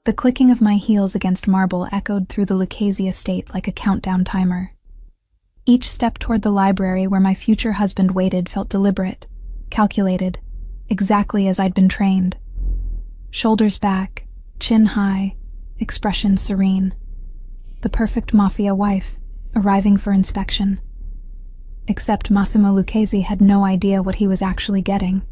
The clicking of my heels against marble echoed through the Lucchese estate like a countdown timer. Each step toward the library where my future husband waited felt deliberate, calculated, exactly as I'd been trained. Shoulders back, chin high, expression serene. The perfect Mafia wife, arriving for inspection. Except Massimo Lucchese had no idea what he was actually getting.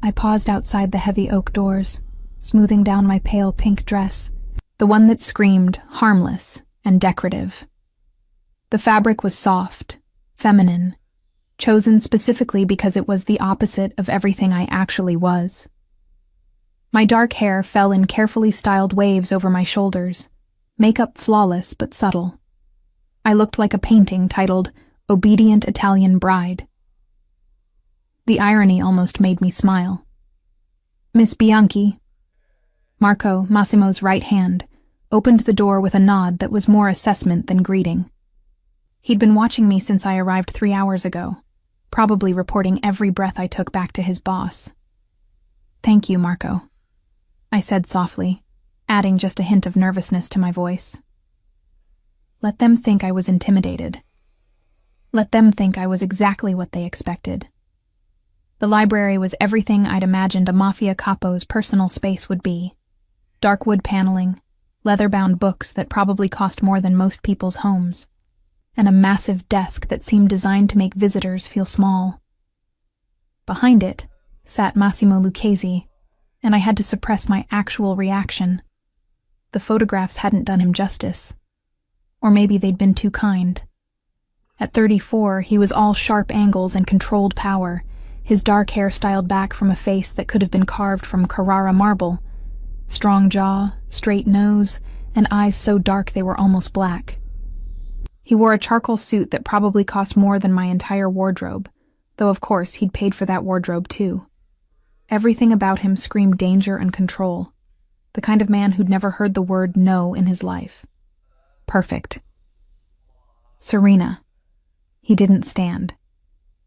I paused outside the heavy oak doors, smoothing down my pale pink dress, the one that screamed harmless and decorative. The fabric was soft, feminine, chosen specifically because it was the opposite of everything I actually was. My dark hair fell in carefully styled waves over my shoulders, makeup flawless but subtle. I looked like a painting titled Obedient Italian Bride. The irony almost made me smile. Miss Bianchi, Marco, Massimo's right hand, opened the door with a nod that was more assessment than greeting. He'd been watching me since I arrived 3 hours ago, probably reporting every breath I took back to his boss. "Thank you, Marco," I said softly, adding just a hint of nervousness to my voice. Let them think I was intimidated. Let them think I was exactly what they expected. The library was everything I'd imagined a Mafia capo's personal space would be. Dark wood paneling, leather-bound books that probably cost more than most people's homes, and a massive desk that seemed designed to make visitors feel small. Behind it sat Massimo Lucchese, and I had to suppress my actual reaction. The photographs hadn't done him justice. Or maybe they'd been too kind. At 34, he was all sharp angles and controlled power, his dark hair styled back from a face that could have been carved from Carrara marble. Strong jaw, straight nose, and eyes so dark they were almost black. He wore a charcoal suit that probably cost more than my entire wardrobe, though of course he'd paid for that wardrobe too. Everything about him screamed danger and control, the kind of man who'd never heard the word no in his life. Perfect. Serena. He didn't stand.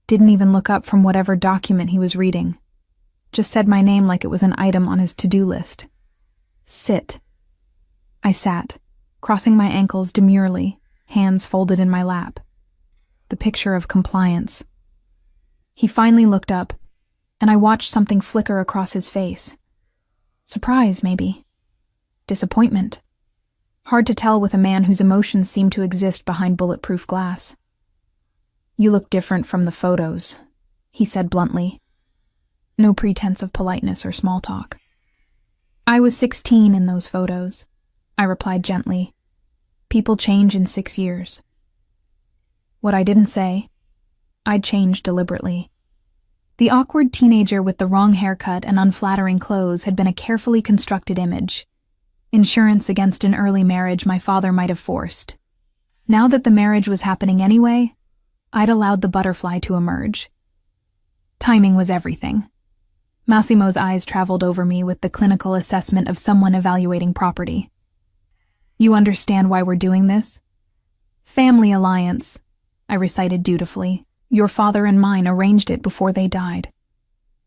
Didn't even look up from whatever document he was reading. Just said my name like it was an item on his to-do list. Sit. I sat, crossing my ankles demurely, hands folded in my lap. The picture of compliance. He finally looked up, and I watched something flicker across his face. Surprise, maybe. Disappointment. Hard to tell with a man whose emotions seemed to exist behind bulletproof glass. "You look different from the photos," he said bluntly. No pretense of politeness or small talk. "I was 16 in those photos," I replied gently. "People change in 6 years." What I didn't say, I'd changed deliberately. The awkward teenager with the wrong haircut and unflattering clothes had been a carefully constructed image. Insurance against an early marriage my father might have forced. Now that the marriage was happening anyway, I'd allowed the butterfly to emerge. Timing was everything. Massimo's eyes traveled over me with the clinical assessment of someone evaluating property. "You understand why we're doing this?" "Family alliance," I recited dutifully. "Your father and mine arranged it before they died.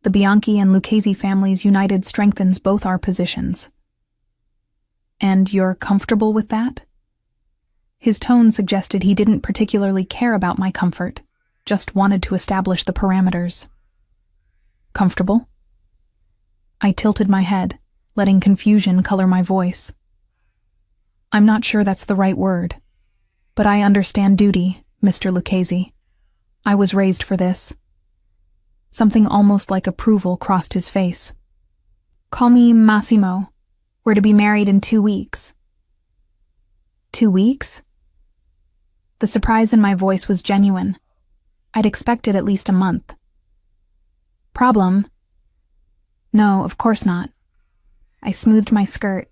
The Bianchi and Lucchese families united strengthens both our positions." "And you're comfortable with that?" His tone suggested he didn't particularly care about my comfort, just wanted to establish the parameters. "Comfortable?" I tilted my head, letting confusion color my voice. "I'm not sure that's the right word, but I understand duty, Mr. Lucchese. I was raised for this." Something almost like approval crossed his face. "Call me Massimo. We're to be married in 2 weeks." 2 weeks? The surprise in my voice was genuine. I'd expected at least a month. "Problem?" "No, of course not." I smoothed my skirt,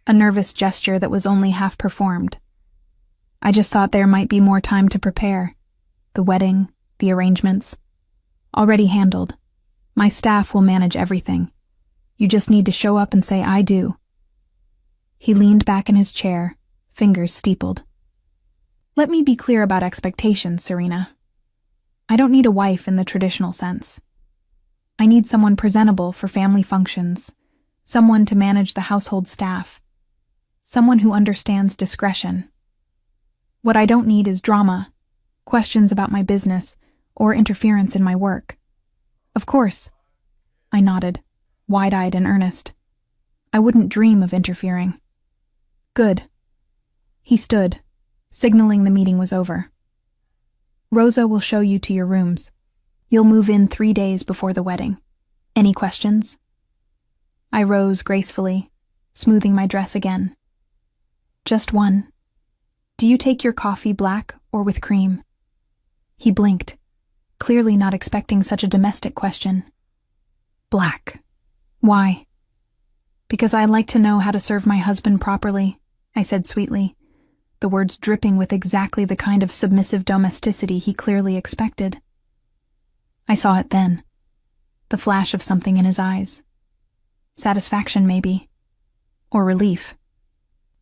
a nervous gesture that was only half performed. "I just thought there might be more time to prepare. The wedding, the arrangements. Already handled. My staff will manage everything. You just need to show up and say I do." He leaned back in his chair, fingers steepled. "Let me be clear about expectations, Serena. I don't need a wife in the traditional sense. I need someone presentable for family functions, Someone to manage the household staff. Someone who understands discretion. What I don't need is drama, questions about my business, or interference in my work. Of course, I nodded, wide-eyed and earnest. I wouldn't dream of interfering. Good. He stood, signaling the meeting was over. Rosa will show you to your rooms. You'll move in 3 days before the wedding. Any questions? I rose gracefully, smoothing my dress again. Just one. Do you take your coffee black or with cream? He blinked, clearly not expecting such a domestic question. Black. Why? Because I like to know how to serve my husband properly, I said sweetly, the words dripping with exactly the kind of submissive domesticity he clearly expected. I saw it then, the flash of something in his eyes. Satisfaction, maybe. Or relief.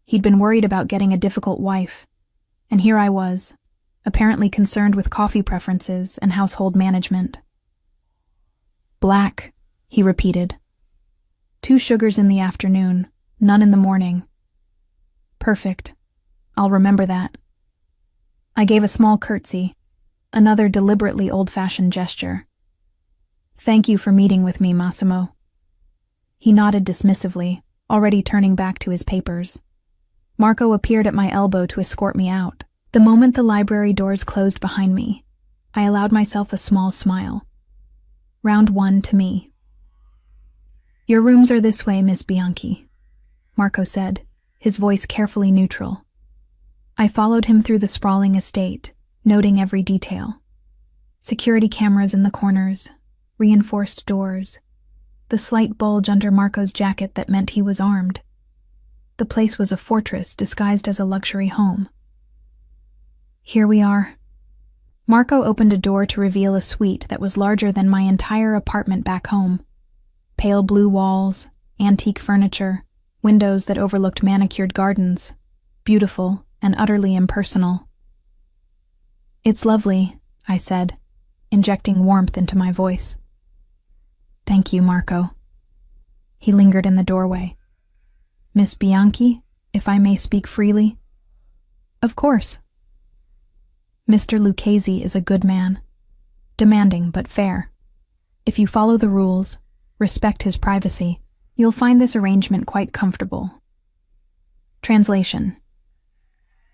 He'd been worried about getting a difficult wife, and here I was, apparently concerned with coffee preferences and household management. Black, he repeated. 2 sugars in the afternoon, none in the morning. Perfect. I'll remember that. I gave a small curtsy, another deliberately old-fashioned gesture. Thank you for meeting with me, Massimo. He nodded dismissively, already turning back to his papers. Marco appeared at my elbow to escort me out. The moment the library doors closed behind me, I allowed myself a small smile. Round 1 to me. Your rooms are this way, Miss Bianchi, Marco said, his voice carefully neutral. I followed him through the sprawling estate, noting every detail. Security cameras in the corners, reinforced doors, the slight bulge under Marco's jacket that meant he was armed. The place was a fortress disguised as a luxury home. Here we are. Marco opened a door to reveal a suite that was larger than my entire apartment back home. Pale blue walls, antique furniture, windows that overlooked manicured gardens, beautiful and utterly impersonal. It's lovely, I said, injecting warmth into my voice. Thank you, Marco. He lingered in the doorway. Miss Bianchi, if I may speak freely? Of course. Mr. Lucchese is a good man. Demanding but fair. If you follow the rules, respect his privacy, you'll find this arrangement quite comfortable. Translation.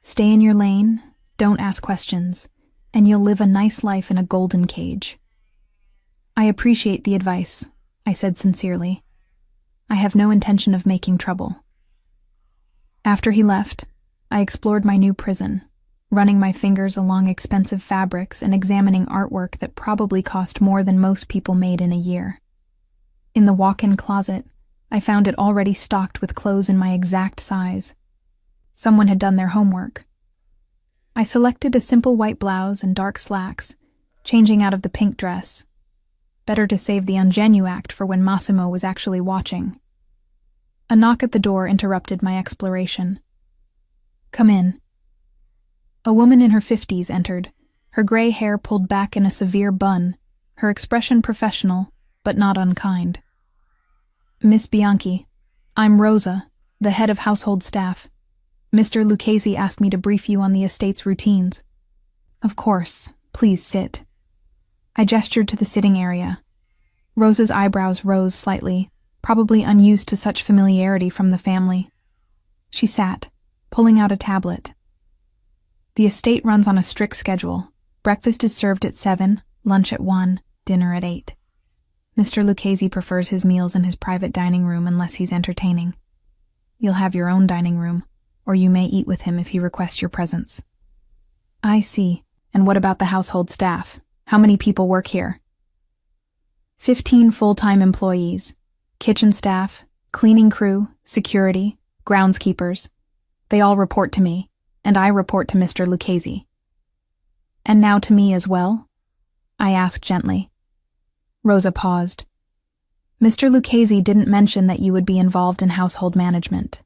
Stay in your lane, don't ask questions, and you'll live a nice life in a golden cage. I appreciate the advice, I said sincerely. I have no intention of making trouble. After he left, I explored my new prison, running my fingers along expensive fabrics and examining artwork that probably cost more than most people made in a year. In the walk-in closet, I found it already stocked with clothes in my exact size. Someone had done their homework. I selected a simple white blouse and dark slacks, changing out of the pink dress. Better to save the ingenue act for when Massimo was actually watching. A knock at the door interrupted my exploration. Come in. A woman in her 50s entered, her gray hair pulled back in a severe bun, her expression professional, but not unkind. Miss Bianchi, I'm Rosa, the head of household staff. Mr. Lucchese asked me to brief you on the estate's routines. Of course, please sit. I gestured to the sitting area. Rosa's eyebrows rose slightly, probably unused to such familiarity from the family. She sat, pulling out a tablet. The estate runs on a strict schedule. Breakfast is served at 7, lunch at 1, dinner at 8. Mr. Lucchese prefers his meals in his private dining room unless he's entertaining. You'll have your own dining room, or you may eat with him if he requests your presence. I see. And what about the household staff? How many people work here? 15 full-time employees. Kitchen staff, cleaning crew, security, groundskeepers. They all report to me, and I report to Mr. Lucchese. And now to me as well? I asked gently. Rosa paused. Mr. Lucchese didn't mention that you would be involved in household management.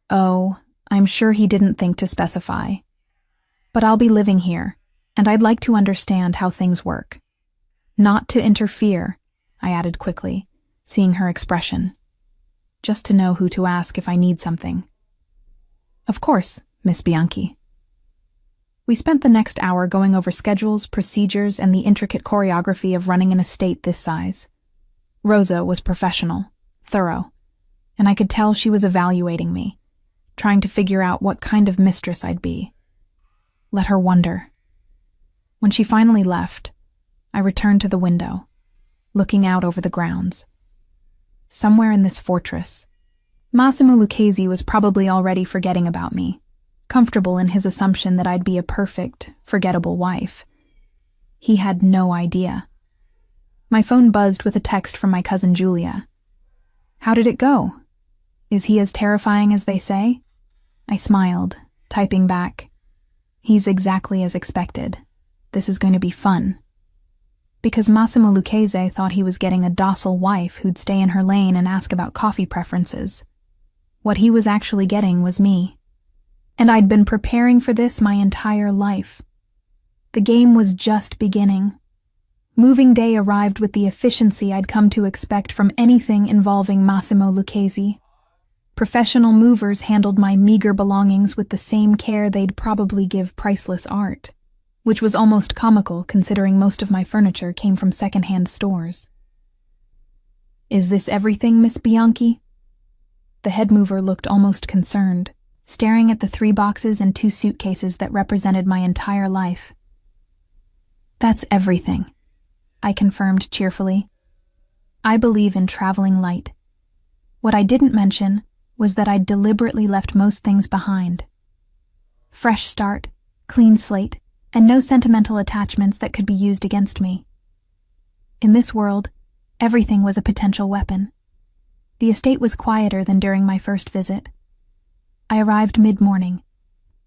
Oh, I'm sure he didn't think to specify. But I'll be living here, and I'd like to understand how things work. Not to interfere, I added quickly, seeing her expression. just to know who to ask if I need something. Of course, Miss Bianchi. We spent the next hour going over schedules, procedures, and the intricate choreography of running an estate this size. Rosa was professional, thorough, and I could tell she was evaluating me, trying to figure out what kind of mistress I'd be. Let her wonder. When she finally left, I returned to the window, looking out over the grounds. Somewhere in this fortress, Massimo Lucchese was probably already forgetting about me, comfortable in his assumption that I'd be a perfect, forgettable wife. He had no idea. My phone buzzed with a text from my cousin Julia. How did it go? Is he as terrifying as they say? I smiled, typing back. He's exactly as expected. This is going to be fun. Because Massimo Lucchese thought he was getting a docile wife who'd stay in her lane and ask about coffee preferences. What he was actually getting was me. And I'd been preparing for this my entire life. The game was just beginning. Moving day arrived with the efficiency I'd come to expect from anything involving Massimo Lucchese. Professional movers handled my meager belongings with the same care they'd probably give priceless art, which was almost comical considering most of my furniture came from second-hand stores. Is this everything, Miss Bianchi? The head mover looked almost concerned, staring at the 3 boxes and 2 suitcases that represented my entire life. That's everything, I confirmed cheerfully. I believe in traveling light. What I didn't mention was that I'd deliberately left most things behind. Fresh start, clean slate, and no sentimental attachments that could be used against me. In this world, everything was a potential weapon. The estate was quieter than during my first visit. I arrived mid-morning,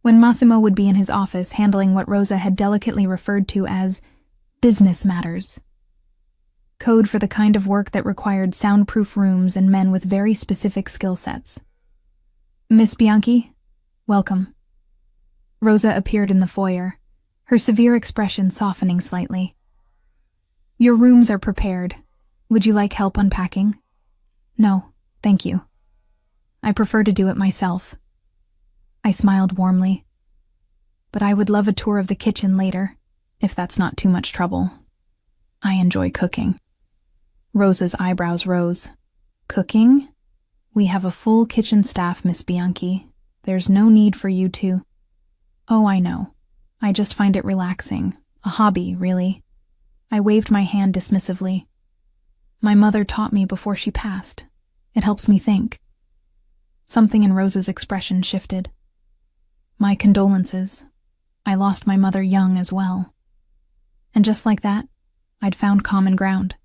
when Massimo would be in his office handling what Rosa had delicately referred to as business matters. Code for the kind of work that required soundproof rooms and men with very specific skill sets. Miss Bianchi, welcome. Rosa appeared in the foyer, her severe expression softening slightly. Your rooms are prepared. Would you like help unpacking? No, thank you. I prefer to do it myself. I smiled warmly. But I would love a tour of the kitchen later, if that's not too much trouble. I enjoy cooking. Rosa's eyebrows rose. Cooking? We have a full kitchen staff, Miss Bianchi. There's no need for you to... Oh, I know. I just find it relaxing. A hobby, really. I waved my hand dismissively. My mother taught me before she passed. It helps me think. Something in Rosa's expression shifted. My condolences. I lost my mother young as well. And just like that, I'd found common ground.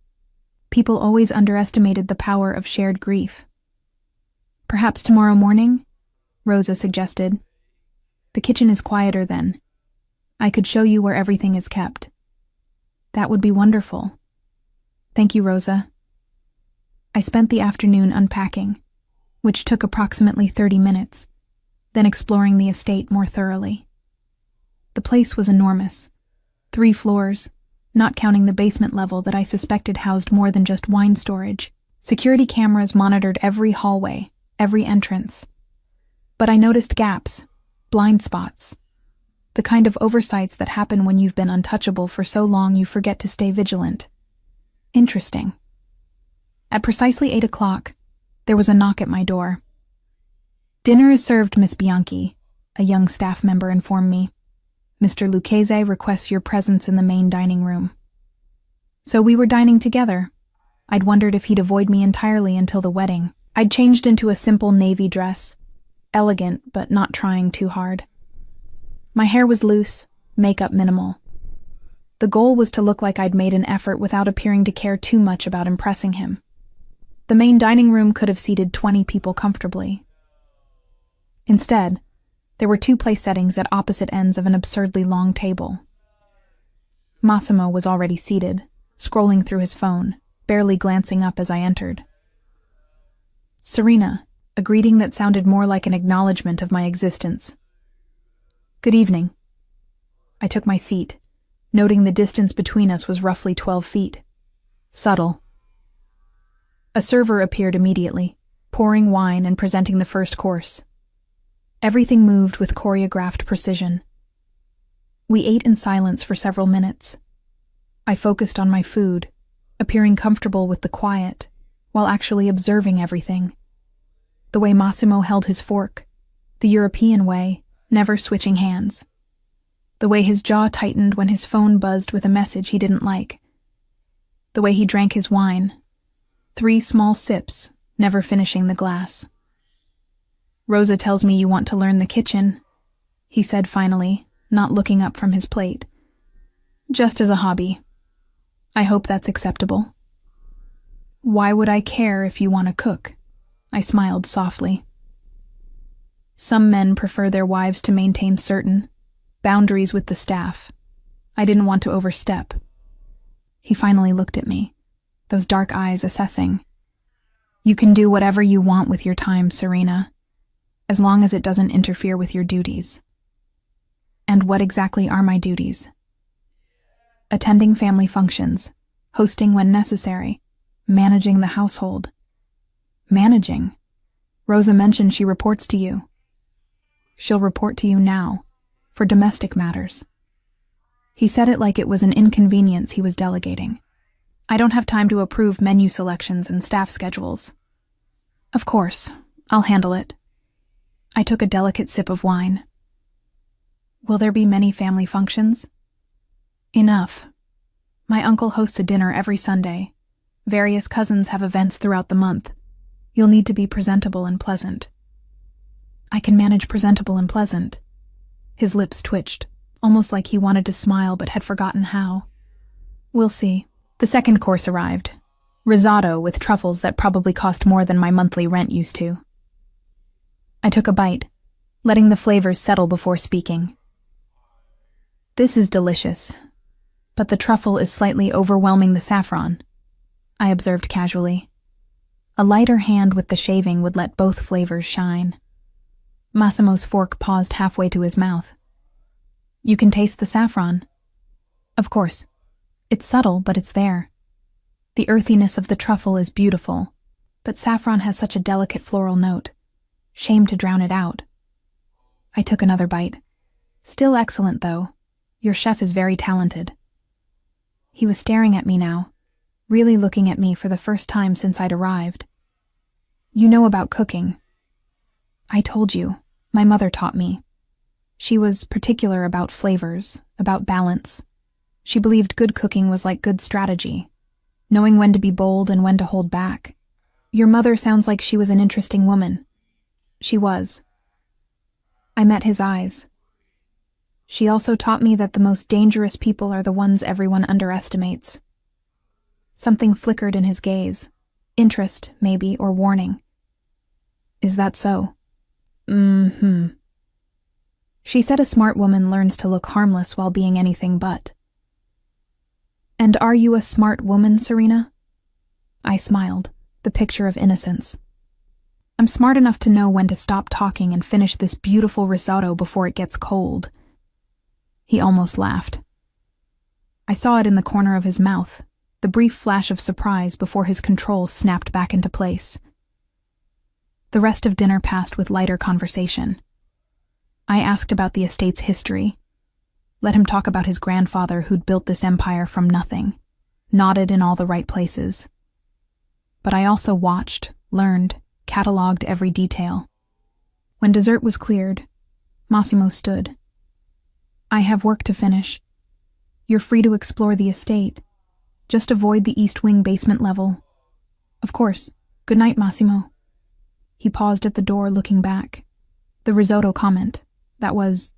People always underestimated the power of shared grief. Perhaps tomorrow morning? Rosa suggested. The kitchen is quieter then. I could show you where everything is kept. That would be wonderful. Thank you, Rosa. I spent the afternoon unpacking, which took approximately 30 minutes, then exploring the estate more thoroughly. The place was enormous. 3 floors, not counting the basement level that I suspected housed more than just wine storage. Security cameras monitored every hallway, every entrance. But I noticed gaps, blind spots, the kind of oversights that happen when you've been untouchable for so long you forget to stay vigilant. Interesting. At precisely 8 o'clock, there was a knock at my door. Dinner is served, Miss Bianchi, a young staff member informed me. Mr. Lucchese requests your presence in the main dining room. So we were dining together. I'd wondered if he'd avoid me entirely until the wedding. I'd changed into a simple navy dress, elegant but not trying too hard. My hair was loose, makeup minimal. The goal was to look like I'd made an effort without appearing to care too much about impressing him. The main dining room could have seated 20 people comfortably. Instead, there were 2 place settings at opposite ends of an absurdly long table. Massimo was already seated, scrolling through his phone, barely glancing up as I entered. Serena, a greeting that sounded more like an acknowledgement of my existence. Good evening. I took my seat, noting the distance between us was roughly 12 feet. Subtle. A server appeared immediately, pouring wine and presenting the first course. Everything moved with choreographed precision. We ate in silence for several minutes. I focused on my food, appearing comfortable with the quiet, while actually observing everything. The way Massimo held his fork, the European way, never switching hands. The way his jaw tightened when his phone buzzed with a message he didn't like. The way he drank his wine, 3 small sips, never finishing the glass. "Rosa tells me you want to learn the kitchen," he said finally, not looking up from his plate. "Just as a hobby. I hope that's acceptable." "Why would I care if you want to cook?" I smiled softly. Some men prefer their wives to maintain certain boundaries with the staff. I didn't want to overstep. He finally looked at me, those dark eyes assessing. "You can do whatever you want with your time, Serena, as long as it doesn't interfere with your duties." "And what exactly are my duties?" "Attending family functions, hosting when necessary, managing the household." "Managing? Rosa mentioned she reports to you." "She'll report to you now, for domestic matters." He said it like it was an inconvenience he was delegating. "I don't have time to approve menu selections and staff schedules." "Of course, I'll handle it." I took a delicate sip of wine. "Will there be many family functions?" "Enough. My uncle hosts a dinner every Sunday. Various cousins have events throughout the month. You'll need to be presentable and pleasant." "I can manage presentable and pleasant." His lips twitched, almost like he wanted to smile but had forgotten how. "We'll see." The second course arrived. Risotto with truffles that probably cost more than my monthly rent used to. I took a bite, letting the flavors settle before speaking. "This is delicious, but the truffle is slightly overwhelming the saffron," I observed casually. A lighter hand with the shaving would let both flavors shine. Massimo's fork paused halfway to his mouth. "You can taste the saffron." "Of course. It's subtle, but it's there. The earthiness of the truffle is beautiful, but saffron has such a delicate floral note. Shame to drown it out." I took another bite. "Still excellent, though. Your chef is very talented." He was staring at me now, really looking at me for the first time since I'd arrived. "You know about cooking." "I told you. My mother taught me. She was particular about flavors, about balance. She believed good cooking was like good strategy, knowing when to be bold and when to hold back. Your mother sounds like she was an interesting woman." She was. I met his eyes. "She also taught me that the most dangerous people are the ones everyone underestimates." Something flickered in his gaze. Interest, maybe, or warning. "Is that so?" "Mm-hmm." She said a smart woman learns to look harmless while being anything but. "And are you a smart woman, Serena?" I smiled, the picture of innocence. "I'm smart enough to know when to stop talking and finish this beautiful risotto before it gets cold." He almost laughed. I saw it in the corner of his mouth, the brief flash of surprise before his control snapped back into place. The rest of dinner passed with lighter conversation. I asked about the estate's history. Let him talk about his grandfather who'd built this empire from nothing, nodded in all the right places. But I also watched, learned, catalogued every detail. When dessert was cleared, Massimo stood. "I have work to finish. You're free to explore the estate. Just avoid the East Wing basement level." "Of course. Good night, Massimo." He paused at the door, looking back. The risotto comment. That was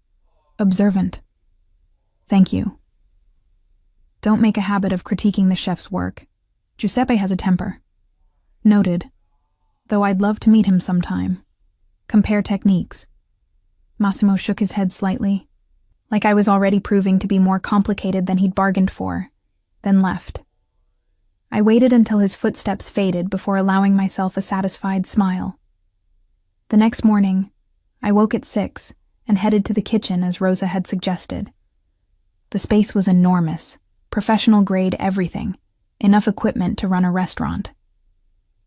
observant. "Thank you." "Don't make a habit of critiquing the chef's work. Giuseppe has a temper." "Noted. Though I'd love to meet him sometime. Compare techniques." Massimo shook his head slightly, like I was already proving to be more complicated than he'd bargained for, then left. I waited until his footsteps faded before allowing myself a satisfied smile. The next morning, I woke at 6 and headed to the kitchen as Rosa had suggested. The space was enormous, professional-grade everything, enough equipment to run a restaurant.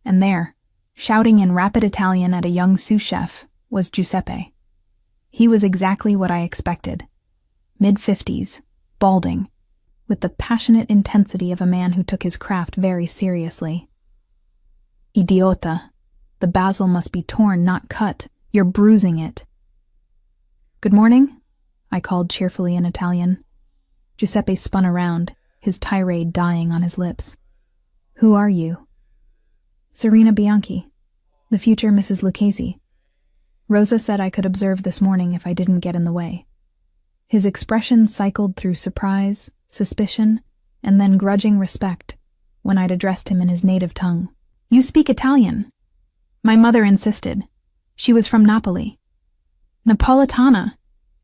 And there, Shouting in rapid Italian at a young sous chef was Giuseppe. He was exactly what I expected. Mid-50s, balding, with the passionate intensity of a man who took his craft very seriously. Idiota. The basil must be torn, not cut. You're bruising it. Good morning, I called cheerfully in Italian. Giuseppe spun around, his tirade dying on his lips. Who are you? Serena Bianchi, the future Mrs. Lucchese. Rosa said I could observe this morning if I didn't get in the way. His expression cycled through surprise, suspicion, and then grudging respect when I'd addressed him in his native tongue. You speak Italian. My mother insisted. She was from Napoli. Napolitana.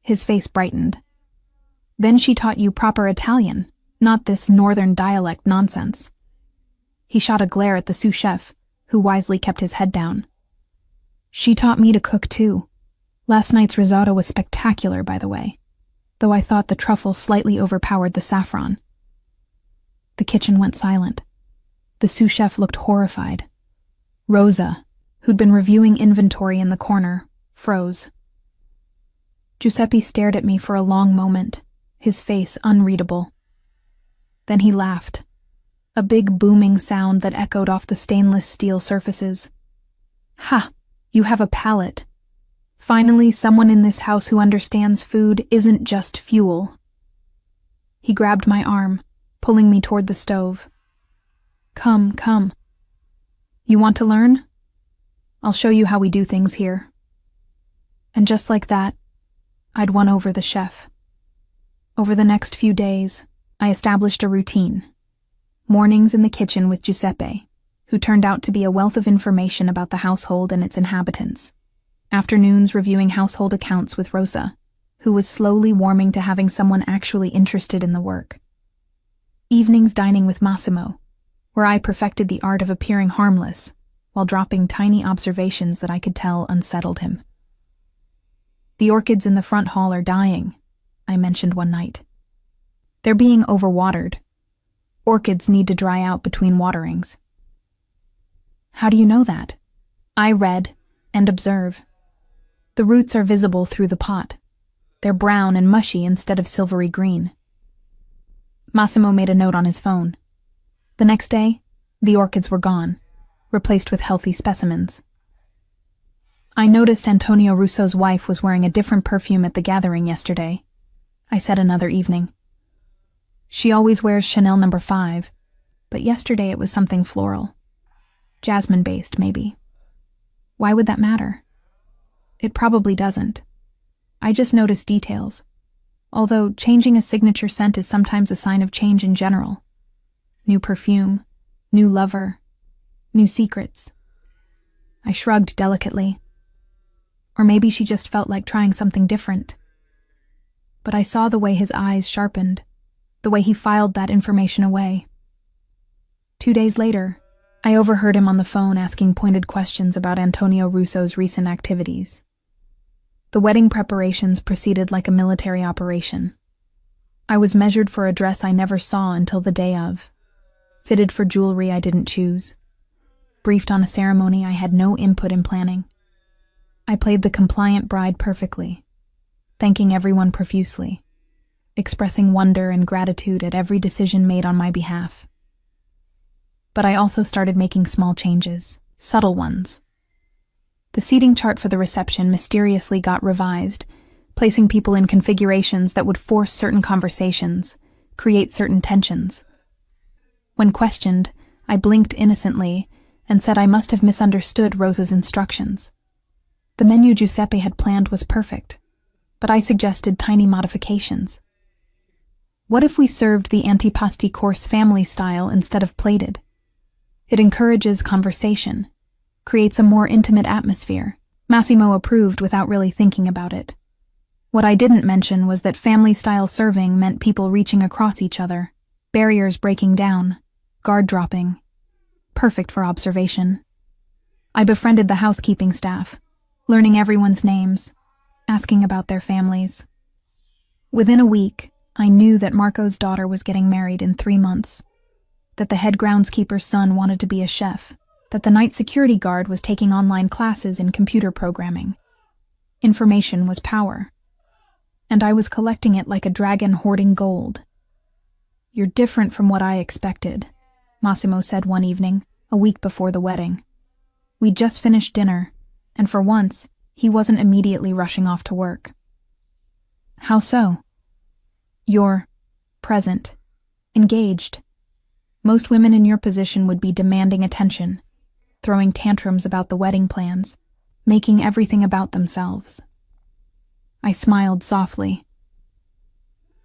His face brightened. Then she taught you proper Italian, not this northern dialect nonsense. He shot a glare at the sous chef, who wisely kept his head down. She taught me to cook too. Last night's risotto was spectacular, by the way, though I thought the truffle slightly overpowered the saffron. The kitchen went silent. The sous chef looked horrified. Rosa, who'd been reviewing inventory in the corner, froze. Giuseppe stared at me for a long moment, his face unreadable. Then he laughed, a big booming sound that echoed off the stainless steel surfaces. Ha! You have a palate. Finally, someone in this house who understands food isn't just fuel. He grabbed my arm, pulling me toward the stove. Come, come. You want to learn? I'll show you how we do things here. And just like that, I'd won over the chef. Over the next few days, I established a routine. Mornings in the kitchen with Giuseppe, who turned out to be a wealth of information about the household and its inhabitants. Afternoons reviewing household accounts with Rosa, who was slowly warming to having someone actually interested in the work. Evenings dining with Massimo, where I perfected the art of appearing harmless while dropping tiny observations that I could tell unsettled him. The orchids in the front hall are dying, I mentioned one night. They're being overwatered. Orchids need to dry out between waterings. How do you know that? I read and observe. The roots are visible through the pot. They're brown and mushy instead of silvery green. Massimo made a note on his phone. The next day, the orchids were gone, replaced with healthy specimens. I noticed Antonio Russo's wife was wearing a different perfume at the gathering yesterday, I said another evening. She always wears Chanel No. 5, but yesterday it was something floral. Jasmine-based, maybe. Why would that matter? It probably doesn't. I just noticed details, although changing a signature scent is sometimes a sign of change in general. New perfume, new lover, new secrets. I shrugged delicately. Or maybe she just felt like trying something different. But I saw the way his eyes sharpened, the way he filed that information away. 2 days later, I overheard him on the phone asking pointed questions about Antonio Russo's recent activities. The wedding preparations proceeded like a military operation. I was measured for a dress I never saw until the day of, fitted for jewelry I didn't choose, briefed on a ceremony I had no input in planning. I played the compliant bride perfectly, thanking everyone profusely, expressing wonder and gratitude at every decision made on my behalf. But I also started making small changes, subtle ones. The seating chart for the reception mysteriously got revised, placing people in configurations that would force certain conversations, create certain tensions. When questioned, I blinked innocently and said I must have misunderstood Rosa's instructions. The menu Giuseppe had planned was perfect, but I suggested tiny modifications. What if we served the antipasti course family style instead of plated? It encourages conversation, creates a more intimate atmosphere. Massimo approved without really thinking about it. What I didn't mention was that family-style serving meant people reaching across each other, barriers breaking down, guard dropping. Perfect for observation. I befriended the housekeeping staff, learning everyone's names, asking about their families. Within a week, I knew that Marco's daughter was getting married in 3 months, that the head groundskeeper's son wanted to be a chef, that the night security guard was taking online classes in computer programming. Information was power, and I was collecting it like a dragon hoarding gold. "You're different from what I expected," Massimo said one evening, a week before the wedding. We'd just finished dinner, and for once, he wasn't immediately rushing off to work. "How so?" "You're present, engaged. Most women in your position would be demanding attention, throwing tantrums about the wedding plans, making everything about themselves." I smiled softly.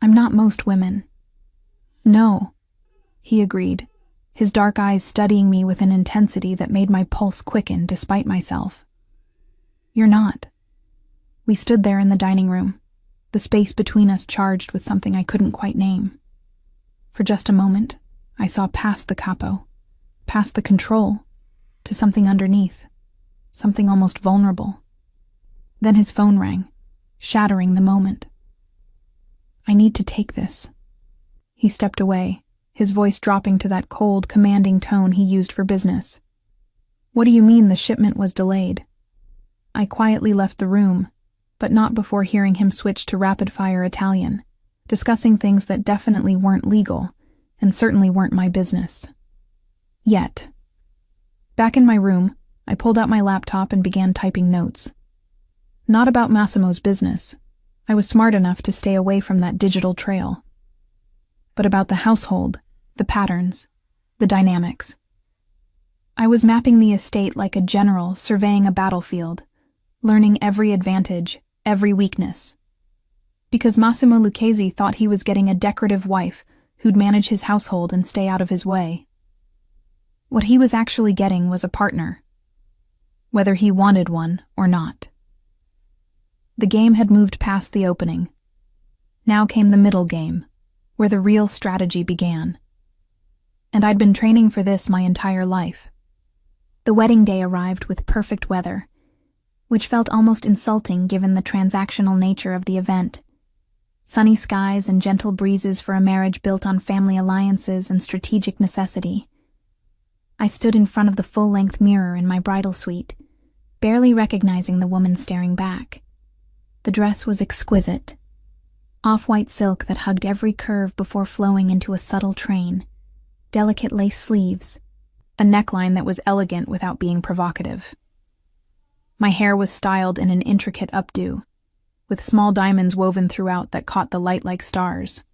"I'm not most women." "No," he agreed, his dark eyes studying me with an intensity that made my pulse quicken despite myself. "You're not." We stood there in the dining room, the space between us charged with something I couldn't quite name. For just a moment, I saw past the capo, past the control, to something underneath, something almost vulnerable. Then his phone rang, shattering the moment. "I need to take this." He stepped away, his voice dropping to that cold, commanding tone he used for business. "What do you mean the shipment was delayed?" I quietly left the room, but not before hearing him switch to rapid-fire Italian, discussing things that definitely weren't legal, and certainly weren't my business. Yet. Back in my room, I pulled out my laptop and began typing notes. Not about Massimo's business. I was smart enough to stay away from that digital trail. But about the household, the patterns, the dynamics. I was mapping the estate like a general surveying a battlefield, learning every advantage, every weakness. Because Massimo Lucchesi thought he was getting a decorative wife who'd manage his household and stay out of his way. What he was actually getting was a partner, whether he wanted one or not. The game had moved past the opening. Now came the middle game, where the real strategy began. And I'd been training for this my entire life. The wedding day arrived with perfect weather, which felt almost insulting given the transactional nature of the event. Sunny skies and gentle breezes for a marriage built on family alliances and strategic necessity. I stood in front of the full-length mirror in my bridal suite, barely recognizing the woman staring back. The dress was exquisite. Off-white silk that hugged every curve before flowing into a subtle train, delicate lace sleeves, a neckline that was elegant without being provocative. My hair was styled in an intricate updo, with small diamonds woven throughout that caught the light like stars.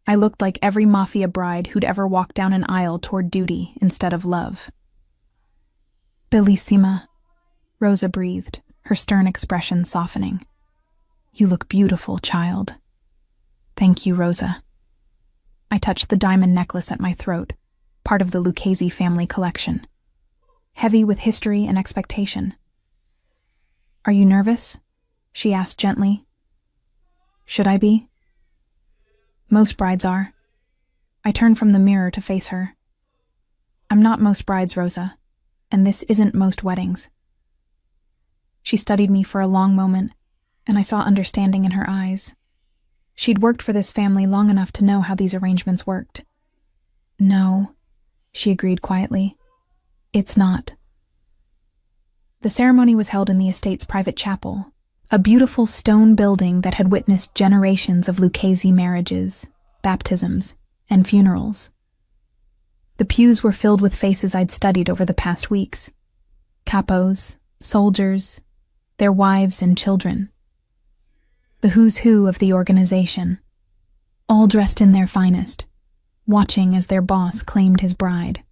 I looked like every Mafia bride who'd ever walked down an aisle toward duty instead of love. "Bellissima," Rosa breathed, her stern expression softening. "You look beautiful, child." "Thank you, Rosa." I touched the diamond necklace at my throat, part of the Lucchesi family collection, heavy with history and expectation. "Are you nervous?" she asked gently. "Should I be?" "Most brides are." I turned from the mirror to face her. "I'm not most brides, Rosa, and this isn't most weddings." She studied me for a long moment, and I saw understanding in her eyes. She'd worked for this family long enough to know how these arrangements worked. "No," she agreed quietly. "It's not." The ceremony was held in the estate's private chapel, a beautiful stone building that had witnessed generations of Lucchesi marriages, baptisms, and funerals. The pews were filled with faces I'd studied over the past weeks. Capos, soldiers, their wives and children. The who's who of the organization, all dressed in their finest, watching as their boss claimed his bride.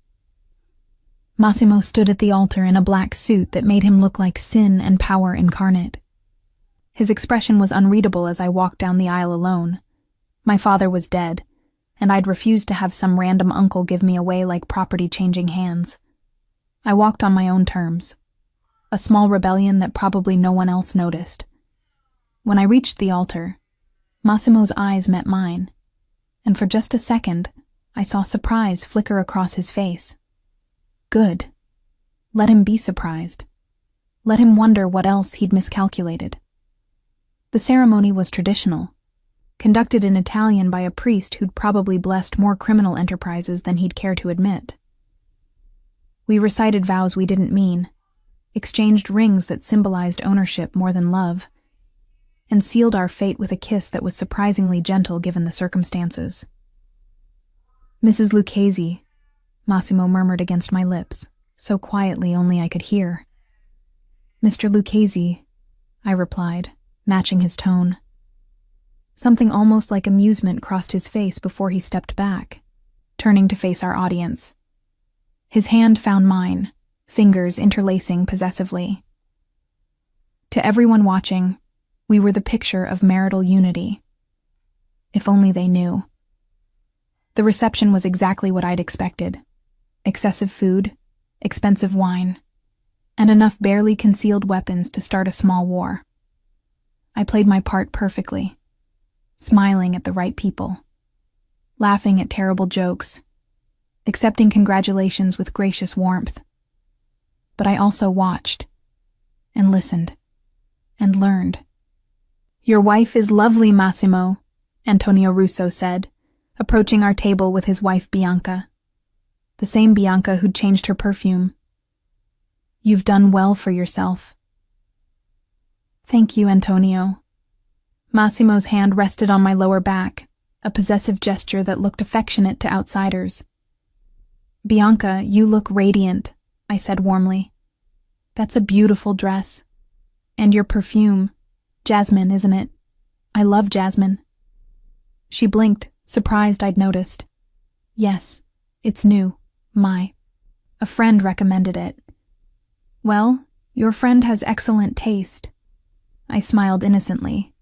Massimo stood at the altar in a black suit that made him look like sin and power incarnate. His expression was unreadable as I walked down the aisle alone. My father was dead, and I'd refused to have some random uncle give me away like property changing hands. I walked on my own terms, a small rebellion that probably no one else noticed. When I reached the altar, Massimo's eyes met mine, and for just a second, I saw surprise flicker across his face. Good. Let him be surprised. Let him wonder what else he'd miscalculated. The ceremony was traditional, conducted in Italian by a priest who'd probably blessed more criminal enterprises than he'd care to admit. We recited vows we didn't mean, exchanged rings that symbolized ownership more than love, and sealed our fate with a kiss that was surprisingly gentle given the circumstances. "Mrs. Lucchese," Massimo murmured against my lips, so quietly only I could hear. "Mr. Lucchese," I replied, matching his tone. Something almost like amusement crossed his face before he stepped back, turning to face our audience. His hand found mine, fingers interlacing possessively. To everyone watching, we were the picture of marital unity. If only they knew. The reception was exactly what I'd expected. Excessive food, expensive wine, and enough barely concealed weapons to start a small war. I played my part perfectly, smiling at the right people, laughing at terrible jokes, accepting congratulations with gracious warmth. But I also watched, and listened, and learned. "Your wife is lovely, Massimo," Antonio Russo said, approaching our table with his wife Bianca. The same Bianca who'd changed her perfume. "You've done well for yourself." "Thank you, Antonio." Massimo's hand rested on my lower back, a possessive gesture that looked affectionate to outsiders. "Bianca, you look radiant," I said warmly. "That's a beautiful dress. And your perfume. Jasmine, isn't it? I love jasmine." She blinked, surprised I'd noticed. "Yes, it's new. A friend recommended it." "Well, your friend has excellent taste." I smiled innocently.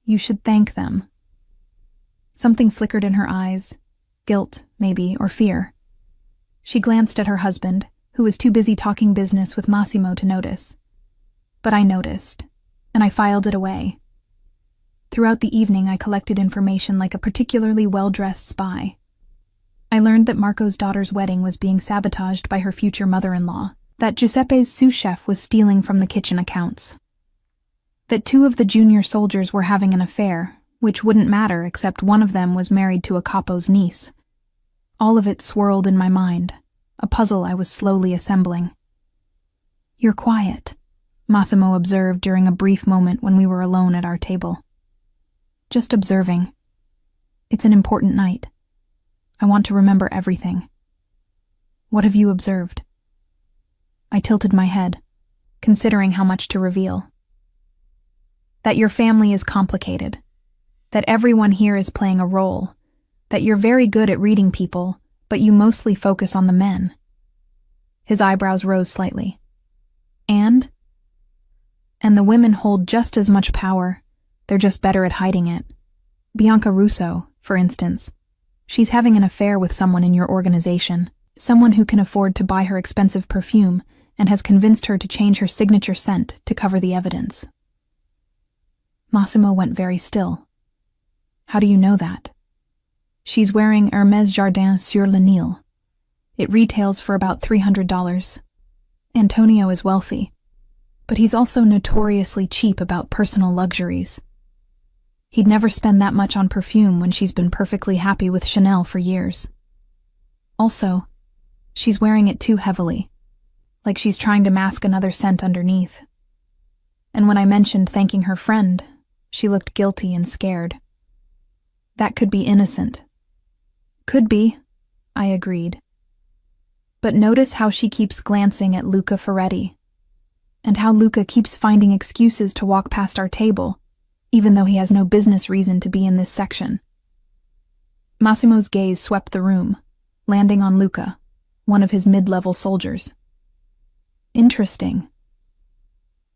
"You should thank them." Something flickered in her eyes. Guilt, maybe, or fear. She glanced at her husband, who was too busy talking business with Massimo to notice. But I noticed, and I filed it away. Throughout the evening, I collected information like a particularly well-dressed spy. I learned that Marco's daughter's wedding was being sabotaged by her future mother-in-law, that Giuseppe's sous chef was stealing from the kitchen accounts, that 2 of the junior soldiers were having an affair, which wouldn't matter except one of them was married to a capo's niece. All of it swirled in my mind, a puzzle I was slowly assembling. "You're quiet," Massimo observed during a brief moment when we were alone at our table. "Just observing. It's an important night. I want to remember everything." "What have you observed?" I tilted my head, considering how much to reveal. "That your family is complicated. That everyone here is playing a role. That you're very good at reading people, but you mostly focus on the men." His eyebrows rose slightly. And the women hold just as much power. They're just better at hiding it. Bianca Russo, for instance. She's having an affair with someone in your organization, someone who can afford to buy her expensive perfume and has convinced her to change her signature scent to cover the evidence. Massimo went very still. "How do you know that?" "She's wearing Hermès Jardin sur le Nil. It retails for about $300. Antonio is wealthy, but he's also notoriously cheap about personal luxuries. He'd never spend that much on perfume when she's been perfectly happy with Chanel for years. Also, she's wearing it too heavily, like she's trying to mask another scent underneath. And when I mentioned thanking her friend, she looked guilty and scared. That could be innocent." "Could be," I agreed. "But notice how she keeps glancing at Luca Ferretti, and how Luca keeps finding excuses to walk past our table, even though he has no business reason to be in this section." Massimo's gaze swept the room, landing on Luca, one of his mid-level soldiers. "Interesting."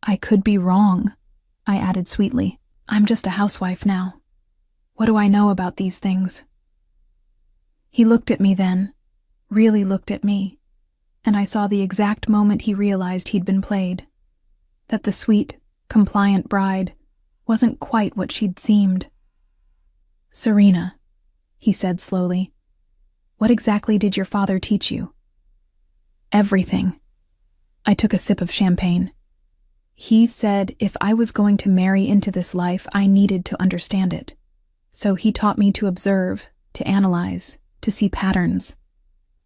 "I could be wrong," I added sweetly. "I'm just a housewife now. What do I know about these things?" He looked at me then, really looked at me, and I saw the exact moment he realized he'd been played, that the sweet, compliant bride wasn't quite what she'd seemed. "Serena," he said slowly, "what exactly did your father teach you?" "Everything." I took a sip of champagne. "He said if I was going to marry into this life, I needed to understand it. So he taught me to observe, to analyze, to see patterns.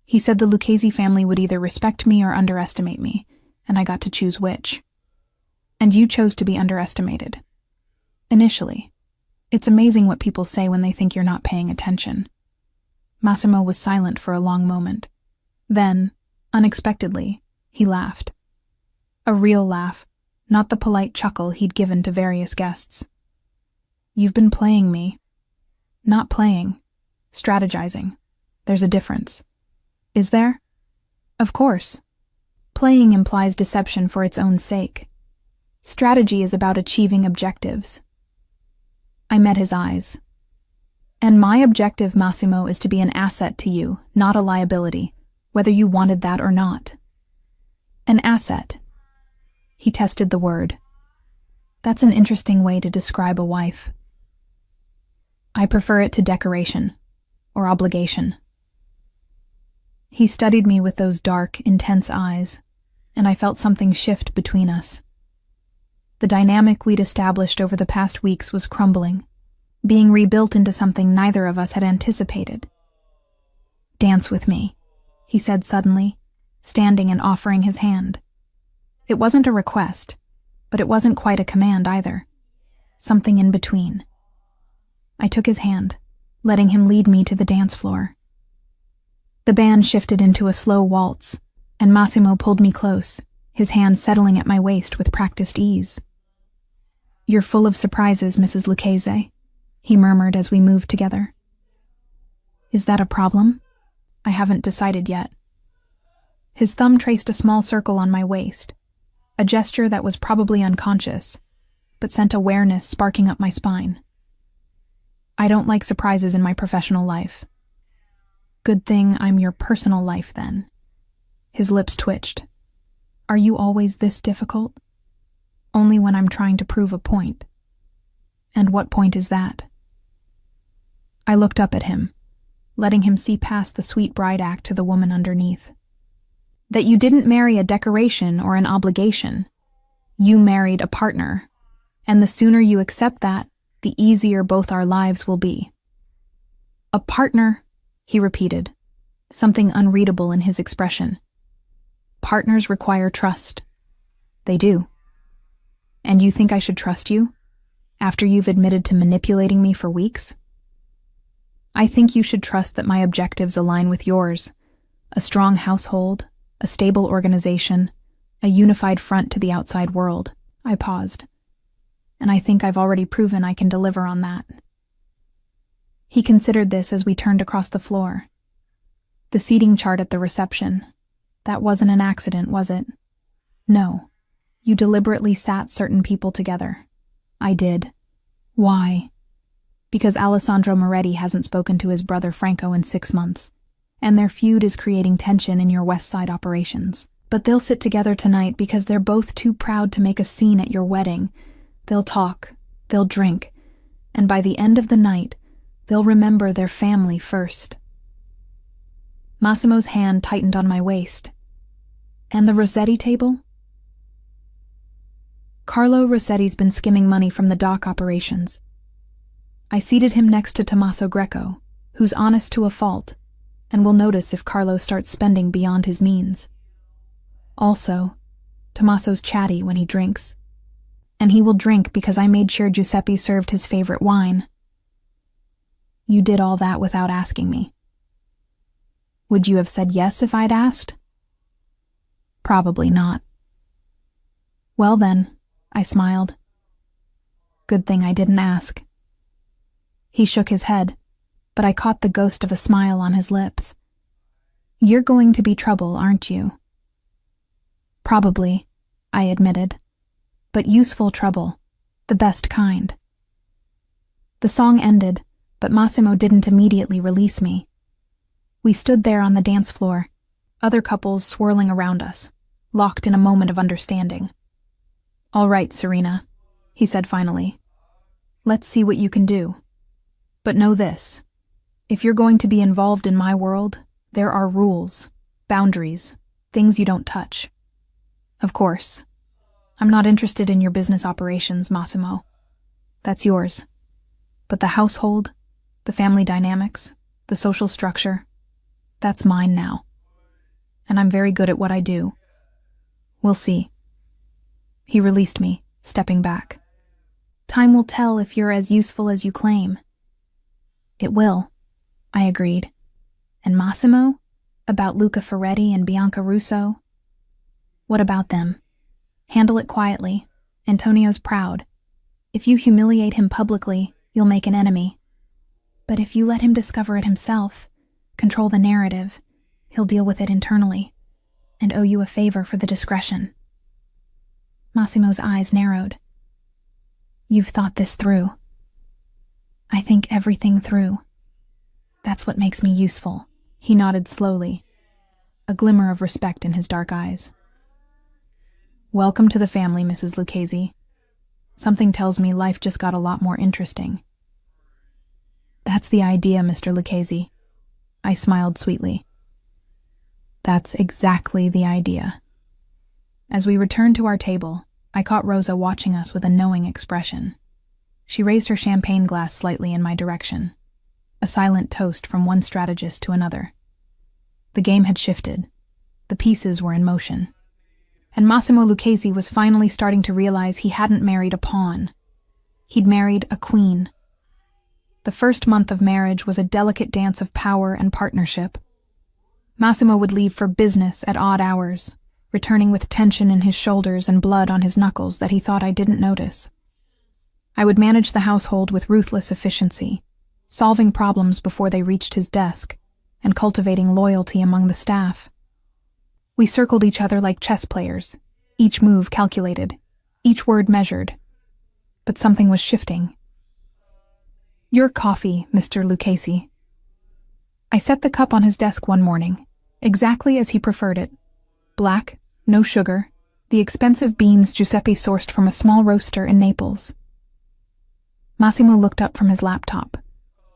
He said the Lucchese family would either respect me or underestimate me, and I got to choose which. And you chose to be underestimated. Initially. It's amazing what people say when they think you're not paying attention. Massimo was silent for a long moment. Then, unexpectedly, he laughed. A real laugh, not the polite chuckle he'd given to various guests. You've been playing me. Not playing. Strategizing. There's a difference. Is there? Of course. Playing implies deception for its own sake. Strategy is about achieving objectives. I met his eyes. And my objective, Massimo, is to be an asset to you, not a liability, whether you wanted that or not. An asset. He tested the word. That's an interesting way to describe a wife. I prefer it to decoration, or obligation. He studied me with those dark, intense eyes, and I felt something shift between us. The dynamic we'd established over the past weeks was crumbling, being rebuilt into something neither of us had anticipated. Dance with me, he said suddenly, standing and offering his hand. It wasn't a request, but it wasn't quite a command either. Something in between. I took his hand, letting him lead me to the dance floor. The band shifted into a slow waltz, and Massimo pulled me close, his hand settling at my waist with practiced ease. You're full of surprises, Mrs. Lucchese, he murmured as we moved together. Is that a problem? I haven't decided yet. His thumb traced a small circle on my waist, a gesture that was probably unconscious, but sent awareness sparking up my spine. I don't like surprises in my professional life. Good thing I'm your personal life, then. His lips twitched. Are you always this difficult? Only when I'm trying to prove a point. And what point is that? I looked up at him, letting him see past the sweet bride act to the woman underneath. That you didn't marry a decoration or an obligation. You married a partner, and the sooner you accept that, the easier both our lives will be. A partner, he repeated, something unreadable in his expression. Partners require trust. They do. And you think I should trust you, after you've admitted to manipulating me for weeks? I think you should trust that my objectives align with yours. A strong household, a stable organization, a unified front to the outside world. I paused. And I think I've already proven I can deliver on that. He considered this as we turned across the floor. The seating chart at the reception. That wasn't an accident, was it? No. You deliberately sat certain people together. I did. Why? Because Alessandro Moretti hasn't spoken to his brother Franco in 6 months, and their feud is creating tension in your West Side operations. But they'll sit together tonight because they're both too proud to make a scene at your wedding. They'll talk, they'll drink, and by the end of the night, they'll remember their family first. Massimo's hand tightened on my waist. And the Rossetti table? Carlo Rossetti's been skimming money from the dock operations. I seated him next to Tommaso Greco, who's honest to a fault, and will notice if Carlo starts spending beyond his means. Also, Tommaso's chatty when he drinks. And he will drink because I made sure Giuseppe served his favorite wine. You did all that without asking me. Would you have said yes if I'd asked? Probably not. Well then, I smiled. Good thing I didn't ask. He shook his head, but I caught the ghost of a smile on his lips. You're going to be trouble, aren't you? Probably, I admitted. But useful trouble, the best kind. The song ended, but Massimo didn't immediately release me. We stood there on the dance floor, other couples swirling around us, locked in a moment of understanding. All right, Serena, he said finally. Let's see what you can do. But know this, if you're going to be involved in my world, there are rules, boundaries, things you don't touch. Of course, I'm not interested in your business operations, Massimo. That's yours. But the household, the family dynamics, the social structure, that's mine now. and I'm very good at what I do. We'll see. He released me, stepping back. Time will tell if you're as useful as you claim. It will, I agreed. And Massimo? About Luca Ferretti and Bianca Russo? What about them? Handle it quietly. Antonio's proud. If you humiliate him publicly, you'll make an enemy. But if you let him discover it himself, control the narrative, he'll deal with it internally, and owe you a favor for the discretion. Massimo's eyes narrowed. You've thought this through. I think everything through. That's what makes me useful. He nodded slowly, a glimmer of respect in his dark eyes. Welcome to the family, Mrs. Lucchese. Something tells me life just got a lot more interesting. That's the idea, Mr. Lucchese. I smiled sweetly. That's exactly the idea. As we returned to our table, I caught Rosa watching us with a knowing expression. She raised her champagne glass slightly in my direction, a silent toast from one strategist to another. The game had shifted. The pieces were in motion. And Massimo Lucchese was finally starting to realize he hadn't married a pawn. He'd married a queen. The first month of marriage was a delicate dance of power and partnership. Massimo would leave for business at odd hours, returning with tension in his shoulders and blood on his knuckles that he thought I didn't notice. I would manage the household with ruthless efficiency, solving problems before they reached his desk, and cultivating loyalty among the staff. We circled each other like chess players, each move calculated, each word measured. But something was shifting. Your coffee, Mr. Lucchese. I set the cup on his desk one morning, exactly as he preferred it. Black, no sugar, the expensive beans Giuseppe sourced from a small roaster in Naples. Massimo looked up from his laptop,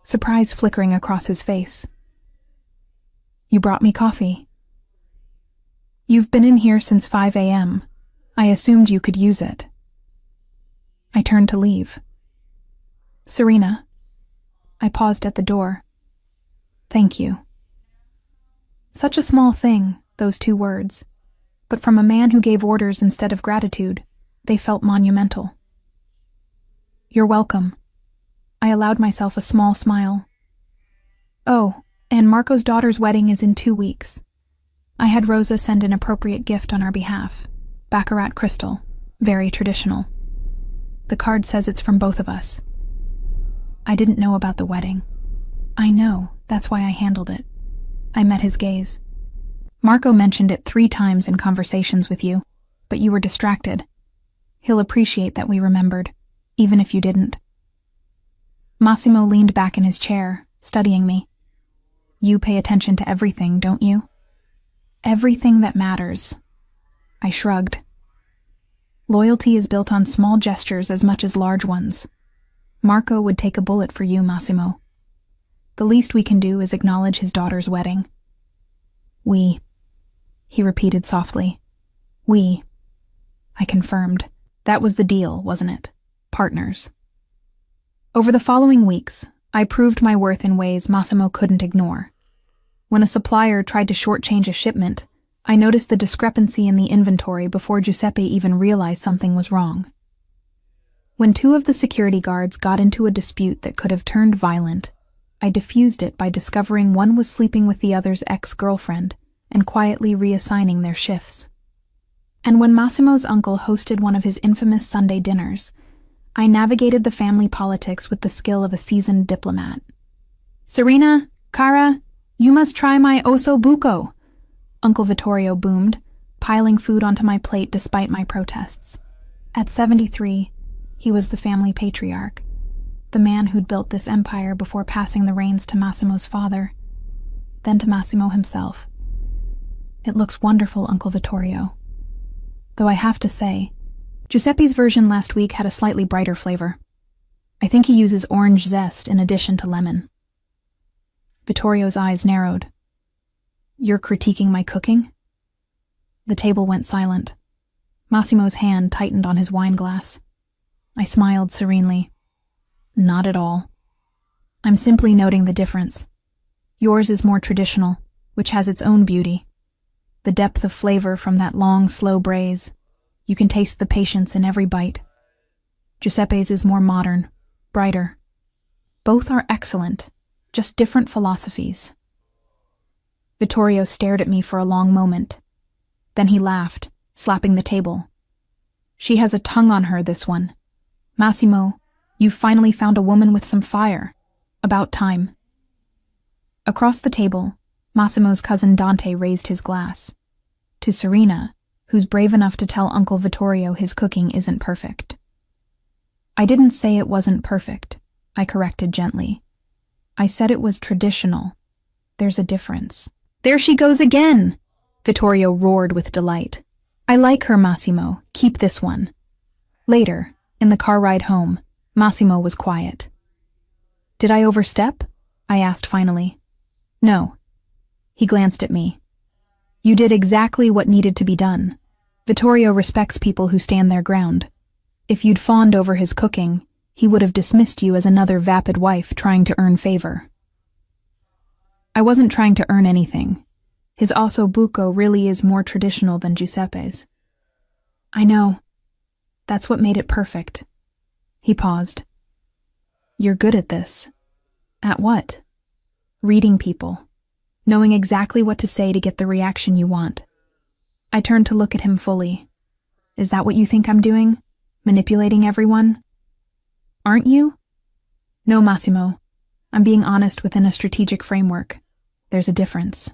surprise flickering across his face. You brought me coffee. You've been in here since 5 a.m. I assumed you could use it. I turned to leave. Serena. I paused at the door. Thank you. Such a small thing, those 2 words, but from a man who gave orders instead of gratitude, they felt monumental. You're welcome. I allowed myself a small smile. Oh, and Marco's daughter's wedding is in 2 weeks. I had Rosa send an appropriate gift on our behalf. Baccarat crystal. Very traditional. The card says it's from both of us. I didn't know about the wedding. I know, that's why I handled it. I met his gaze. Marco mentioned it 3 times in conversations with you, but you were distracted. He'll appreciate that we remembered, even if you didn't. Massimo leaned back in his chair, studying me. You pay attention to everything, don't you? Everything that matters. I shrugged. Loyalty is built on small gestures as much as large ones. Marco would take a bullet for you, Massimo. The least we can do is acknowledge his daughter's wedding. We, he repeated softly. We. I confirmed. That was the deal, wasn't it? Partners. Over the following weeks, I proved my worth in ways Massimo couldn't ignore. When a supplier tried to shortchange a shipment, I noticed the discrepancy in the inventory before Giuseppe even realized something was wrong. When 2 of the security guards got into a dispute that could have turned violent, I diffused it by discovering one was sleeping with the other's ex-girlfriend and quietly reassigning their shifts. And when Massimo's uncle hosted one of his infamous Sunday dinners, I navigated the family politics with the skill of a seasoned diplomat. Serena, Cara, you must try my osso buco, Uncle Vittorio boomed, piling food onto my plate despite my protests. At 73, he was the family patriarch, the man who'd built this empire before passing the reins to Massimo's father, then to Massimo himself. It looks wonderful, Uncle Vittorio. Though I have to say, Giuseppe's version last week had a slightly brighter flavor. I think he uses orange zest in addition to lemon. Vittorio's eyes narrowed. You're critiquing my cooking? The table went silent. Massimo's hand tightened on his wine glass. I smiled serenely. Not at all. I'm simply noting the difference. Yours is more traditional, which has its own beauty. The depth of flavor from that long, slow braise. You can taste the patience in every bite. Giuseppe's is more modern, brighter. Both are excellent, just different philosophies. Vittorio stared at me for a long moment. Then he laughed, slapping the table. She has a tongue on her, this one. Massimo, you've finally found a woman with some fire. About time. Across the table, Massimo's cousin Dante raised his glass. To Serena, who's brave enough to tell Uncle Vittorio his cooking isn't perfect. I didn't say it wasn't perfect, I corrected gently. I said it was traditional. There's a difference. There she goes again! Vittorio roared with delight. I like her, Massimo. Keep this one. Later, in the car ride home, Massimo was quiet. Did I overstep? I asked finally. No. He glanced at me. You did exactly what needed to be done. Vittorio respects people who stand their ground. If you'd fawned over his cooking, he would have dismissed you as another vapid wife trying to earn favor. I wasn't trying to earn anything. His osso buco really is more traditional than Giuseppe's. I know. That's what made it perfect. He paused. You're good at this. At what? Reading people. Knowing exactly what to say to get the reaction you want. I turned to look at him fully. Is that what you think I'm doing? Manipulating everyone? Aren't you? No, Massimo. I'm being honest within a strategic framework. There's a difference.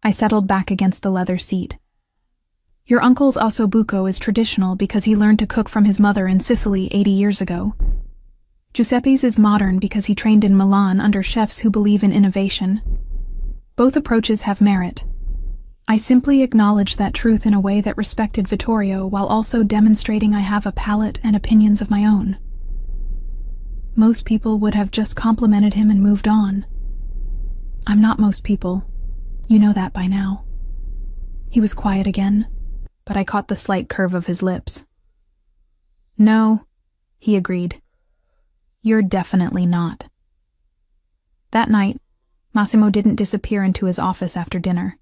I settled back against the leather seat. Your uncle's osso buco is traditional because he learned to cook from his mother in Sicily 80 years ago. Giuseppe's is modern because he trained in Milan under chefs who believe in innovation. Both approaches have merit. I simply acknowledged that truth in a way that respected Vittorio while also demonstrating I have a palate and opinions of my own. Most people would have just complimented him and moved on. I'm not most people. You know that by now. He was quiet again, but I caught the slight curve of his lips. No, he agreed. You're definitely not. That night, Massimo didn't disappear into his office after dinner.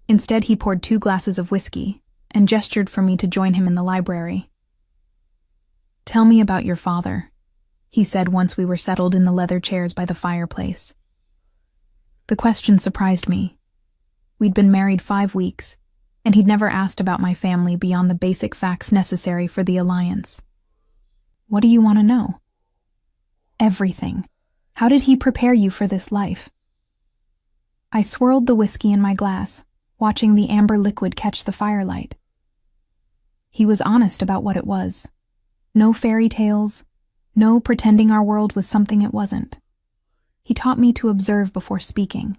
Instead, he poured 2 glasses of whiskey and gestured for me to join him in the library. Tell me about your father, he said once we were settled in the leather chairs by the fireplace. The question surprised me. We'd been married 5 weeks, and he'd never asked about my family beyond the basic facts necessary for the alliance. What do you want to know? Everything. How did he prepare you for this life? I swirled the whiskey in my glass, watching the amber liquid catch the firelight. He was honest about what it was. No fairy tales, no pretending our world was something it wasn't. He taught me to observe before speaking,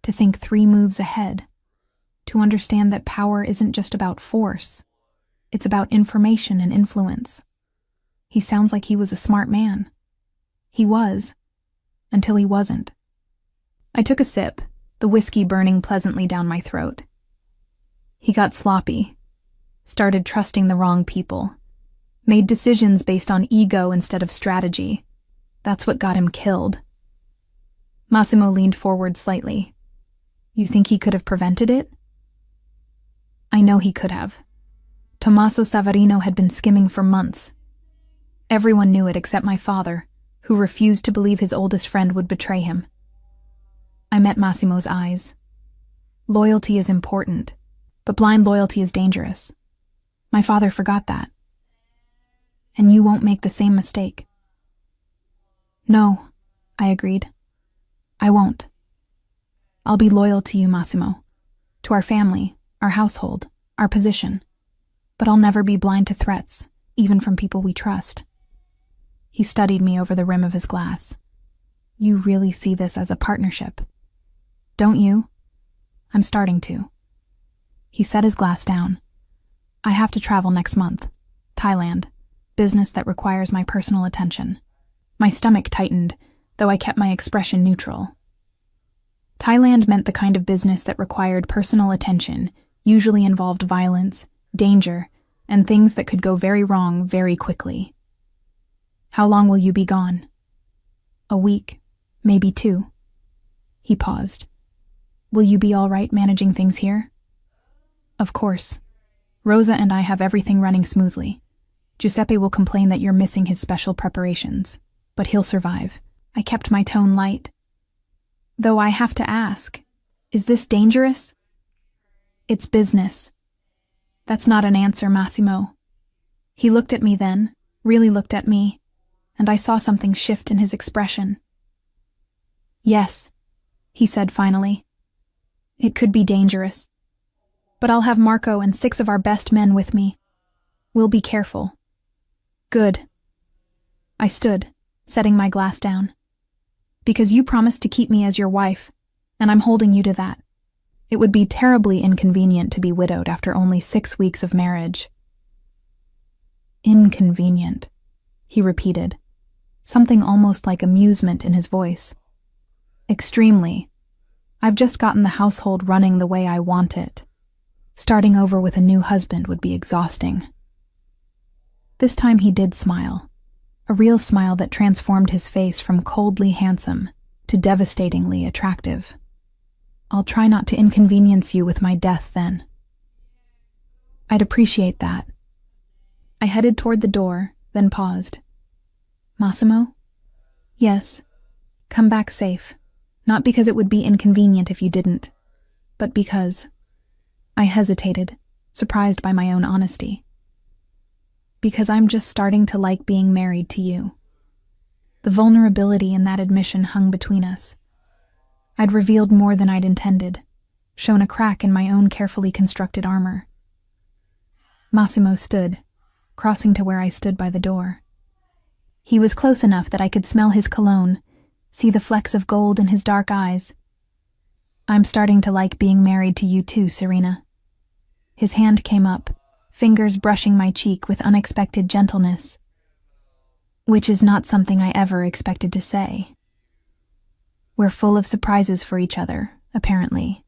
to think 3 moves ahead, to understand that power isn't just about force, it's about information and influence. He sounds like he was a smart man. He was, until he wasn't. I took a sip, the whiskey burning pleasantly down my throat. He got sloppy, started trusting the wrong people, made decisions based on ego instead of strategy. That's what got him killed. Massimo leaned forward slightly. You think he could have prevented it? I know he could have. Tommaso Savarino had been skimming for months. Everyone knew it except my father, who refused to believe his oldest friend would betray him. I met Massimo's eyes. Loyalty is important, but blind loyalty is dangerous. My father forgot that. And you won't make the same mistake. No, I agreed. I won't. I'll be loyal to you, Massimo, to our family, our household, our position. But I'll never be blind to threats, even from people we trust. He studied me over the rim of his glass. You really see this as a partnership, don't you? I'm starting to. He set his glass down. I have to travel next month. Thailand. Business that requires my personal attention. My stomach tightened, though I kept my expression neutral. Thailand meant the kind of business that required personal attention, usually involved violence, danger, and things that could go very wrong very quickly. How long will you be gone? A week, maybe 2. He paused. Will you be all right managing things here? Of course. Rosa and I have everything running smoothly. Giuseppe will complain that you're missing his special preparations, but he'll survive. I kept my tone light. Though I have to ask, is this dangerous? It's business. That's not an answer, Massimo. He looked at me then, really looked at me, and I saw something shift in his expression. Yes, he said finally. It could be dangerous. But I'll have Marco and 6 of our best men with me. We'll be careful. Good. I stood, setting my glass down. Because you promised to keep me as your wife, and I'm holding you to that. It would be terribly inconvenient to be widowed after only 6 weeks of marriage. Inconvenient, he repeated, something almost like amusement in his voice. Extremely. I've just gotten the household running the way I want it. Starting over with a new husband would be exhausting. This time he did smile, a real smile that transformed his face from coldly handsome to devastatingly attractive. I'll try not to inconvenience you with my death then. I'd appreciate that. I headed toward the door, then paused. Massimo? Yes. Come back safe. Not because it would be inconvenient if you didn't, but because... I hesitated, surprised by my own honesty. Because I'm just starting to like being married to you. The vulnerability in that admission hung between us. I'd revealed more than I'd intended, shown a crack in my own carefully constructed armor. Massimo stood, crossing to where I stood by the door. He was close enough that I could smell his cologne, see the flecks of gold in his dark eyes. I'm starting to like being married to you too, Serena. His hand came up, fingers brushing my cheek with unexpected gentleness. Which is not something I ever expected to say. We're full of surprises for each other, apparently.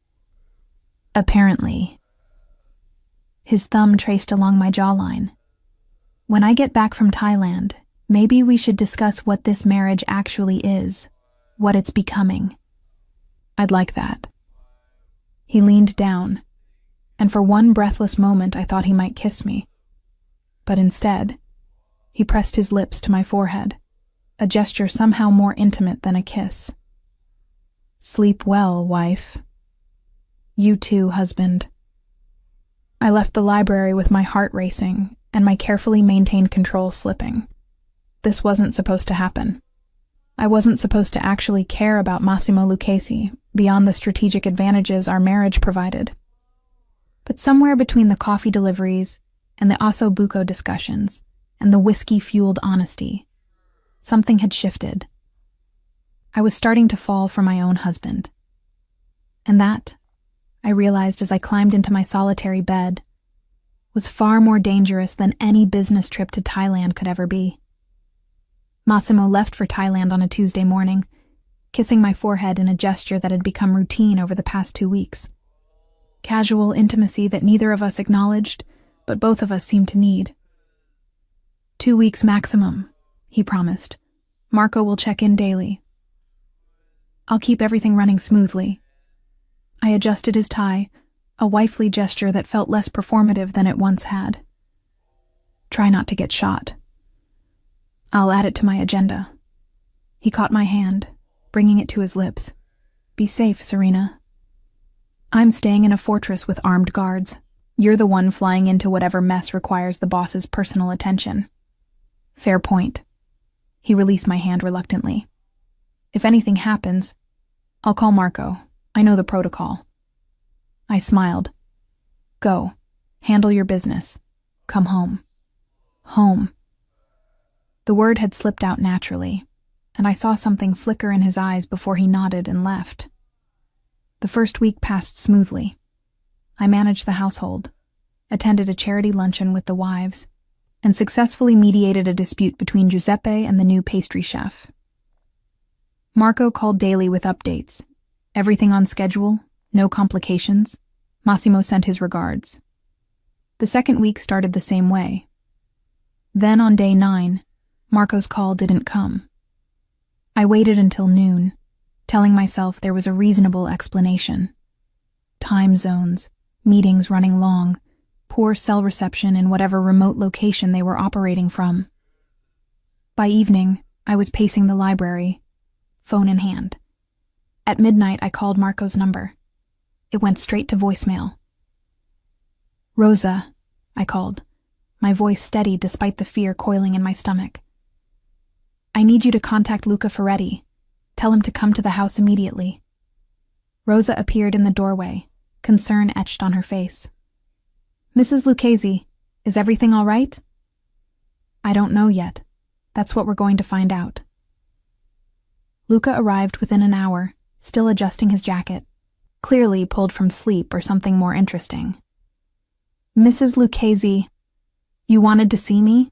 Apparently. His thumb traced along my jawline. When I get back from Thailand, maybe we should discuss what this marriage actually is, what it's becoming. I'd like that. He leaned down, and for one breathless moment I thought he might kiss me. But instead, he pressed his lips to my forehead, a gesture somehow more intimate than a kiss. Sleep well, wife. You too, husband. I left the library with my heart racing and my carefully maintained control slipping. This wasn't supposed to happen. I wasn't supposed to actually care about Massimo Lucchesi beyond the strategic advantages our marriage provided. But somewhere between the coffee deliveries and the osso buco discussions and the whiskey-fueled honesty, something had shifted. I was starting to fall for my own husband. And that, I realized as I climbed into my solitary bed, was far more dangerous than any business trip to Thailand could ever be. Massimo left for Thailand on a Tuesday morning, kissing my forehead in a gesture that had become routine over the past 2 weeks. Casual intimacy that neither of us acknowledged, but both of us seemed to need. 2 weeks maximum, he promised. Marco will check in daily. I'll keep everything running smoothly. I adjusted his tie, a wifely gesture that felt less performative than it once had. Try not to get shot. I'll add it to my agenda. He caught my hand, bringing it to his lips. Be safe, Serena. I'm staying in a fortress with armed guards. You're the one flying into whatever mess requires the boss's personal attention. Fair point. He released my hand reluctantly. If anything happens, I'll call Marco. I know the protocol. I smiled. Go. Handle your business. Come home. Home. The word had slipped out naturally, and I saw something flicker in his eyes before he nodded and left. The first week passed smoothly. I managed the household, attended a charity luncheon with the wives, and successfully mediated a dispute between Giuseppe and the new pastry chef. Marco called daily with updates. Everything on schedule, no complications. Massimo sent his regards. The second week started the same way. Then on day 9, Marco's call didn't come. I waited until noon, telling myself there was a reasonable explanation. Time zones, meetings running long, poor cell reception in whatever remote location they were operating from. By evening, I was pacing the library, phone in hand. At midnight, I called Marco's number. It went straight to voicemail. "Rosa," I called, my voice steady despite the fear coiling in my stomach. "I need you to contact Luca Ferretti. Tell him to come to the house immediately." Rosa appeared in the doorway, concern etched on her face. "Mrs. Lucchese, is everything all right?" "I don't know yet. That's what we're going to find out." Luca arrived within an hour, still adjusting his jacket, clearly pulled from sleep or something more interesting. "Mrs. Lucchese, you wanted to see me?"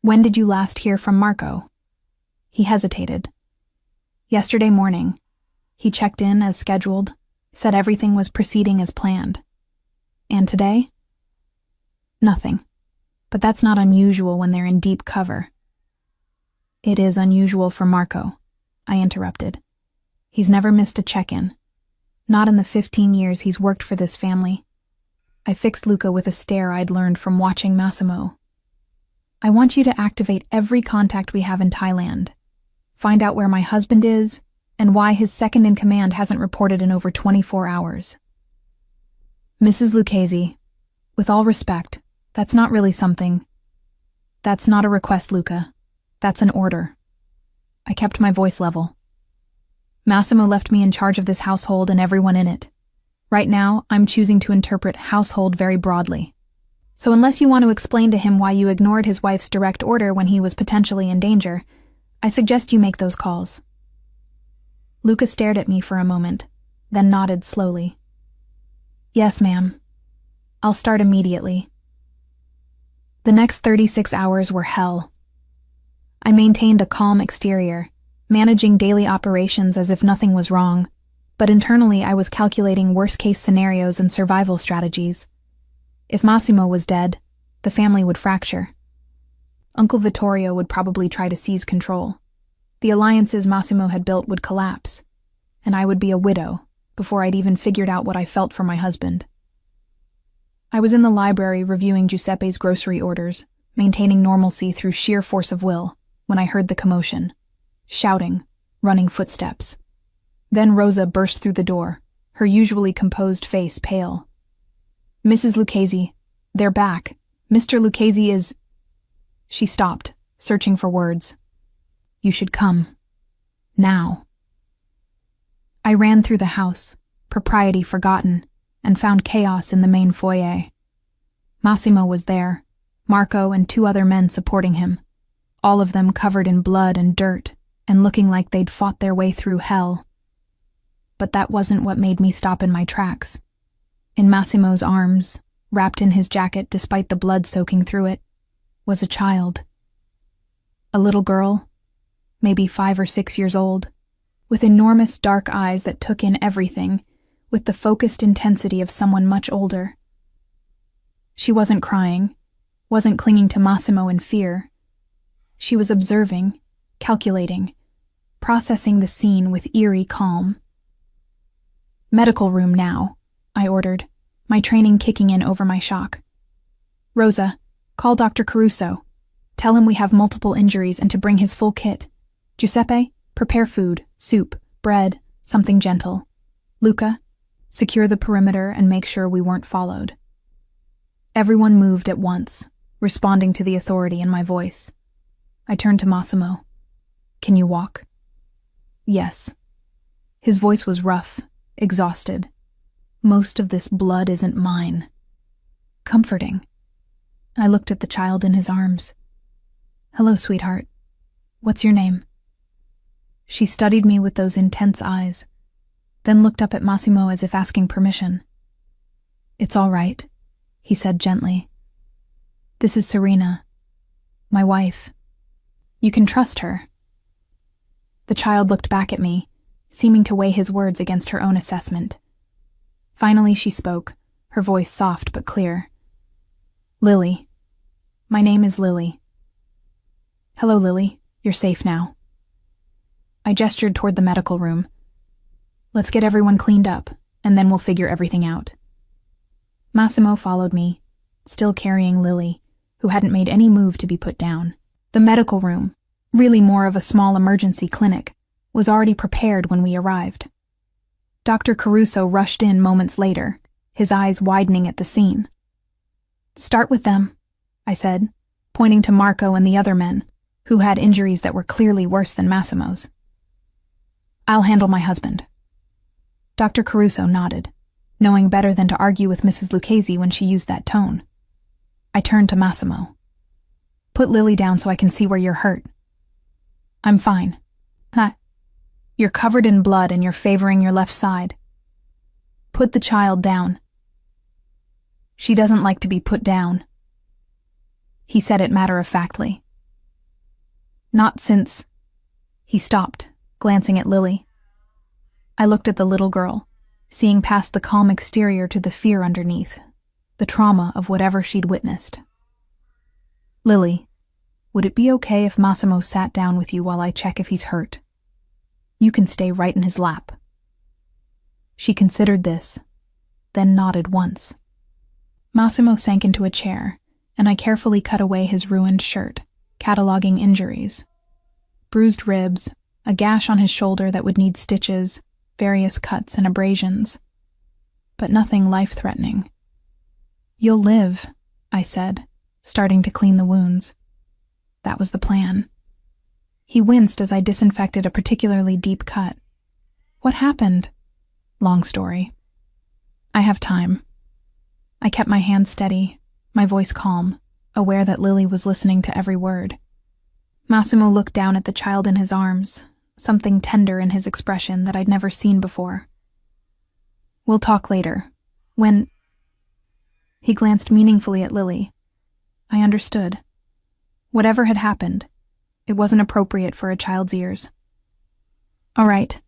"When did you last hear from Marco?" He hesitated. "Yesterday morning. He checked in as scheduled, said everything was proceeding as planned." "And today?" "Nothing. But that's not unusual when they're in deep cover." "It is unusual for Marco," I interrupted. "He's never missed a check-in. Not in the 15 years he's worked for this family." I fixed Luca with a stare I'd learned from watching Massimo. "I want you to activate every contact we have in Thailand. Find out where my husband is, and why his second-in-command hasn't reported in over 24 hours. Mrs. Lucchese, with all respect, that's not really something. That's not a request, Luca. That's an order." I kept my voice level. "Massimo left me in charge of this household and everyone in it. Right now, I'm choosing to interpret household very broadly. So unless you want to explain to him why you ignored his wife's direct order when he was potentially in danger, I suggest you make those calls." Luca stared at me for a moment, then nodded slowly. "Yes, ma'am. I'll start immediately." The next 36 hours were hell. I maintained a calm exterior, managing daily operations as if nothing was wrong, but internally I was calculating worst-case scenarios and survival strategies. If Massimo was dead, the family would fracture. Uncle Vittorio would probably try to seize control. The alliances Massimo had built would collapse, and I would be a widow before I'd even figured out what I felt for my husband. I was in the library reviewing Giuseppe's grocery orders, maintaining normalcy through sheer force of will, when I heard the commotion. Shouting, running footsteps. Then Rosa burst through the door, her usually composed face pale. "Mrs. Lucchese, they're back. Mr. Lucchese is—" She stopped, searching for words. "You should come. Now." I ran through the house, propriety forgotten, and found chaos in the main foyer. Massimo was there, Marco and 2 other men supporting him, all of them covered in blood and dirt, and looking like they'd fought their way through hell. But that wasn't what made me stop in my tracks. In Massimo's arms, wrapped in his jacket despite the blood soaking through it, was a child. A little girl, maybe 5 or 6 years old, with enormous dark eyes that took in everything, with the focused intensity of someone much older. She wasn't crying, wasn't clinging to Massimo in fear. She was observing, calculating, processing the scene with eerie calm. "Medical room now," I ordered, my training kicking in over my shock. "Rosa, call Dr. Caruso. Tell him we have multiple injuries and to bring his full kit. Giuseppe, prepare food, soup, bread, something gentle. Luca, secure the perimeter and make sure we weren't followed." Everyone moved at once, responding to the authority in my voice. I turned to Massimo. "Can you walk?" "Yes." His voice was rough, exhausted. "Most of this blood isn't mine." Comforting. I looked at the child in his arms. "Hello, sweetheart. What's your name?" She studied me with those intense eyes, then looked up at Massimo as if asking permission. "It's all right," he said gently. "This is Serena, my wife. You can trust her." The child looked back at me, seeming to weigh his words against her own assessment. Finally she spoke, her voice soft but clear. "Lily. My name is Lily." "Hello, Lily. You're safe now." I gestured toward the medical room. "Let's get everyone cleaned up. and then we'll figure everything out. Massimo followed me, still carrying Lily, who hadn't made any move to be put down. The medical room, really more of a small emergency clinic, was already prepared when we arrived. Dr. Caruso rushed in moments later, his eyes widening at the scene. "Start with them," I said, pointing to Marco and the other men, who had injuries that were clearly worse than Massimo's. "I'll handle my husband." Dr. Caruso nodded, knowing better than to argue with Mrs. Lucchese when she used that tone. I turned to Massimo. "Put Lily down so I can see where you're hurt." "I'm fine." "You're covered in blood and you're favoring your left side." "Put the child down." "She doesn't like to be put down." He said it matter-of-factly. "Not since—" He stopped, glancing at Lily. I looked at the little girl, seeing past the calm exterior to the fear underneath, the trauma of whatever she'd witnessed. "Lily, would it be okay if Massimo sat down with you while I check if he's hurt? You can stay right in his lap." She considered this, then nodded once. Massimo sank into a chair, and I carefully cut away his ruined shirt, cataloging injuries. Bruised ribs, a gash on his shoulder that would need stitches, various cuts and abrasions. But nothing life-threatening. "You'll live," I said, starting to clean the wounds. That was the plan. He winced as I disinfected a particularly deep cut. "What happened?" "Long story. I have time." I kept my hand steady, my voice calm, aware that Lily was listening to every word. Massimo looked down at the child in his arms, something tender in his expression that I'd never seen before. "We'll talk later. When—" He glanced meaningfully at Lily. I understood. Whatever had happened, it wasn't appropriate for a child's ears. "All right."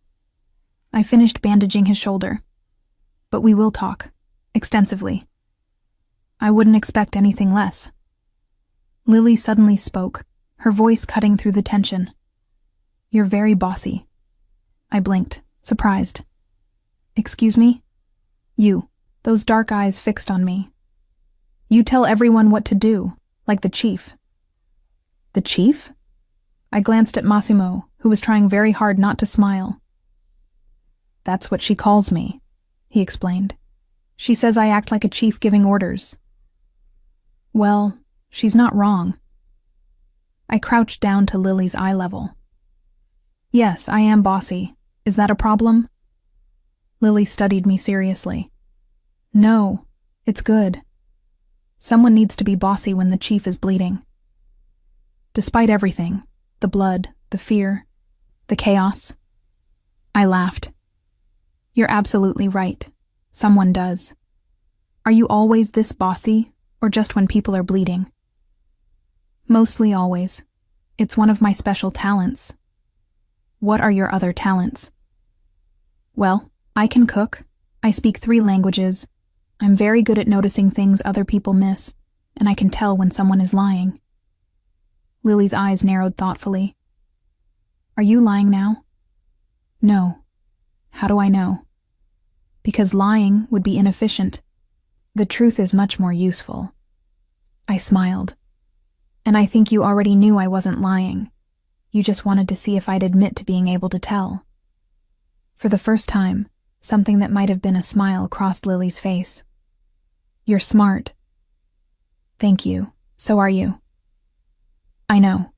I finished bandaging his shoulder. "But we will talk. Extensively." I wouldn't expect anything less. Lily suddenly spoke, her voice cutting through the tension. "You're very bossy." I blinked, surprised. "Excuse me?" "You." Those dark eyes fixed on me. "You tell everyone what to do, like the chief." "The chief?" I glanced at Massimo, who was trying very hard not to smile. "That's what she calls me," he explained. "She says I act like a chief giving orders." Well, she's not wrong. I crouched down to Lily's eye level. "Yes, I am bossy. Is that a problem?" Lily studied me seriously. "No, it's good. Someone needs to be bossy when the chief is bleeding." Despite everything, the blood, the fear, the chaos, I laughed. "You're absolutely right. Someone does. Are you always this bossy, or just when people are bleeding?" "Mostly always. It's one of my special talents." "What are your other talents?" "Well, I can cook. I speak 3 languages. I'm very good at noticing things other people miss, and I can tell when someone is lying." Lily's eyes narrowed thoughtfully. "Are you lying now?" "No." "How do I know?" "Because lying would be inefficient. The truth is much more useful." I smiled. "And I think you already knew I wasn't lying. You just wanted to see if I'd admit to being able to tell." For the first time, something that might have been a smile crossed Lily's face. "You're smart." "Thank you. So are you." "I know."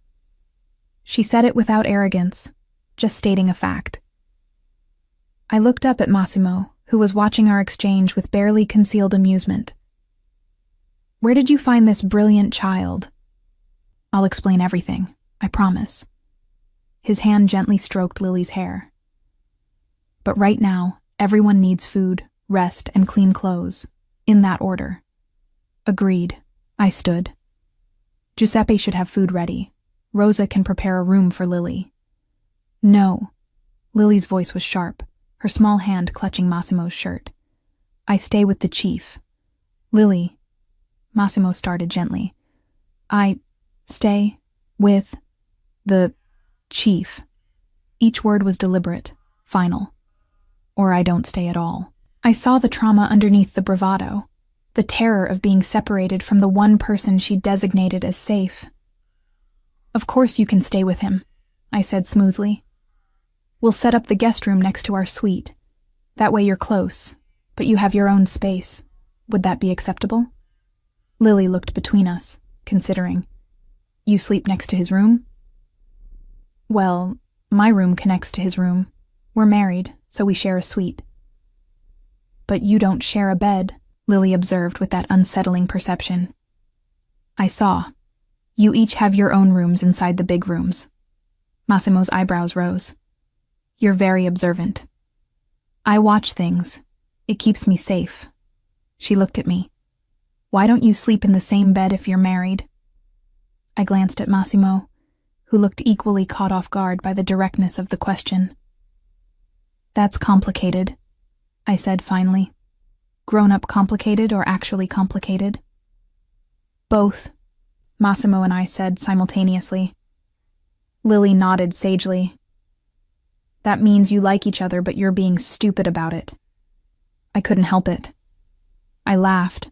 She said it without arrogance, just stating a fact. I looked up at Massimo, who was watching our exchange with barely concealed amusement. "Where did you find this brilliant child?" "I'll explain everything, I promise." His hand gently stroked Lily's hair. "But right now, everyone needs food, rest, and clean clothes, in that order." "Agreed." I stood. "Giuseppe should have food ready. Rosa can prepare a room for Lily." "No." Lily's voice was sharp, her small hand clutching Massimo's shirt. "I stay with the chief." "Lily." Massimo started gently. "I stay with the chief." Each word was deliberate, final. "Or I don't stay at all." I saw the trauma underneath the bravado, the terror of being separated from the one person she'd designated as safe. "Of course you can stay with him," I said smoothly. "We'll set up the guest room next to our suite. That way you're close, but you have your own space. Would that be acceptable?" Lily looked between us, considering. "You sleep next to his room?" "Well, my room connects to his room. We're married, so we share a suite." "But you don't share a bed," Lily observed with that unsettling perception. I saw. "You each have your own rooms inside the big rooms." Massimo's eyebrows rose. "You're very observant." "I watch things. It keeps me safe." She looked at me. "Why don't you sleep in the same bed if you're married?" I glanced at Massimo, who looked equally caught off guard by the directness of the question. "That's complicated," I said finally. "Grown-up complicated or actually complicated?" "Both," Massimo and I said simultaneously. Lily nodded sagely. "That means you like each other, but you're being stupid about it." I couldn't help it. I laughed,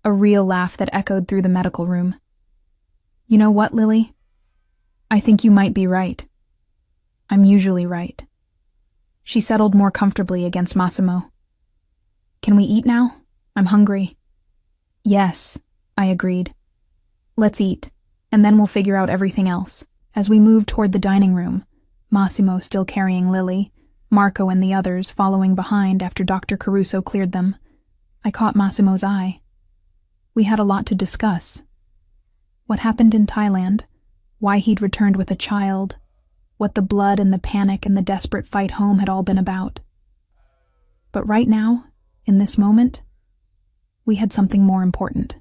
a real laugh that echoed through the medical room. "You know what, Lily? I think you might be right. I'm usually right." She settled more comfortably against Massimo. "Can we eat now? I'm hungry." "Yes," I agreed. "Let's eat, and then we'll figure out everything else." As we moved toward the dining room, Massimo still carrying Lily, Marco and the others following behind after Dr. Caruso cleared them, I caught Massimo's eye. We had a lot to discuss. What happened in Thailand, why he'd returned with a child, what the blood and the panic and the desperate fight home had all been about. But right now, in this moment, we had something more important.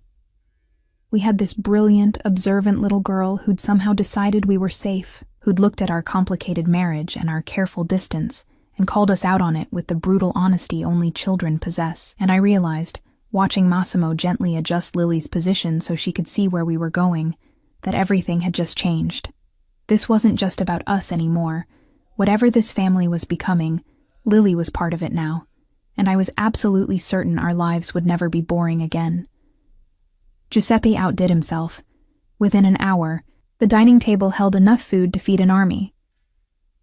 We had this brilliant, observant little girl who'd somehow decided we were safe, who'd looked at our complicated marriage and our careful distance and called us out on it with the brutal honesty only children possess. And I realized, watching Massimo gently adjust Lily's position so she could see where we were going, that everything had just changed. This wasn't just about us anymore. Whatever this family was becoming, Lily was part of it now, and I was absolutely certain our lives would never be boring again. Giuseppe outdid himself. Within an hour, the dining table held enough food to feed an army.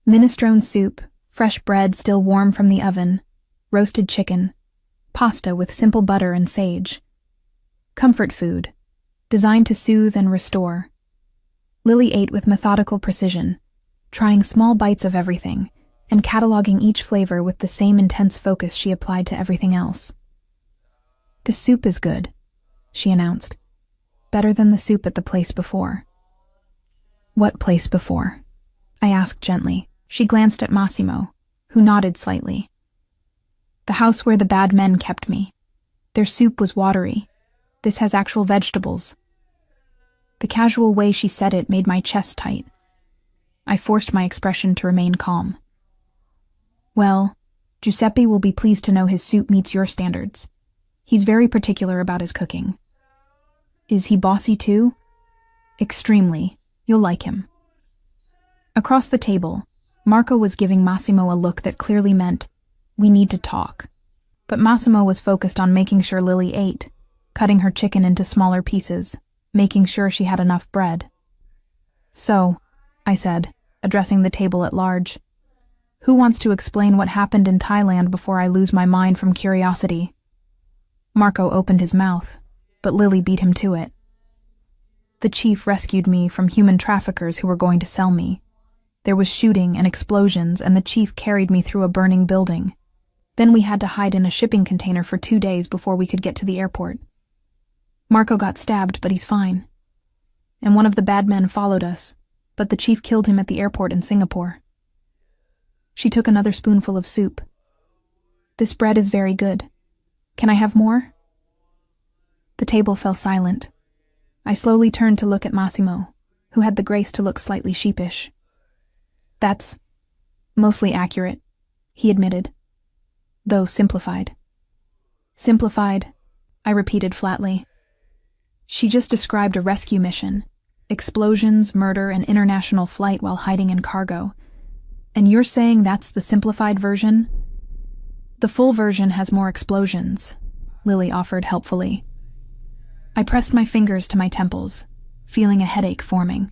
Minestrone soup, fresh bread still warm from the oven, roasted chicken, pasta with simple butter and sage. Comfort food, designed to soothe and restore. Lily ate with methodical precision, trying small bites of everything, and cataloging each flavor with the same intense focus she applied to everything else. "The soup is good," she announced. "Better than the soup at the place before." "What place before?" I asked gently. She glanced at Massimo, who nodded slightly. "The house where the bad men kept me. Their soup was watery. This has actual vegetables." The casual way she said it made my chest tight. I forced my expression to remain calm. "Well, Giuseppe will be pleased to know his soup meets your standards. He's very particular about his cooking." "Is he bossy too?" "Extremely. You'll like him." Across the table, Marco was giving Massimo a look that clearly meant, "We need to talk." But Massimo was focused on making sure Lily ate, cutting her chicken into smaller pieces, making sure she had enough bread. "So," I said, addressing the table at large, "who wants to explain what happened in Thailand before I lose my mind from curiosity?" Marco opened his mouth, but Lily beat him to it. "The chief rescued me from human traffickers who were going to sell me. There was shooting and explosions, and the chief carried me through a burning building. Then we had to hide in a shipping container for 2 days before we could get to the airport. Marco got stabbed, but he's fine. And one of the bad men followed us, but the chief killed him at the airport in Singapore." She took another spoonful of soup. "This bread is very good. Can I have more?" The table fell silent. I slowly turned to look at Massimo, who had the grace to look slightly sheepish. "That's mostly accurate," he admitted, though simplified. "Simplified," I repeated flatly. "She just described a rescue mission, explosions, murder, and international flight while hiding in cargo. And you're saying that's the simplified version?" The full version has more explosions, Lily offered helpfully. I pressed my fingers to my temples, feeling a headache forming.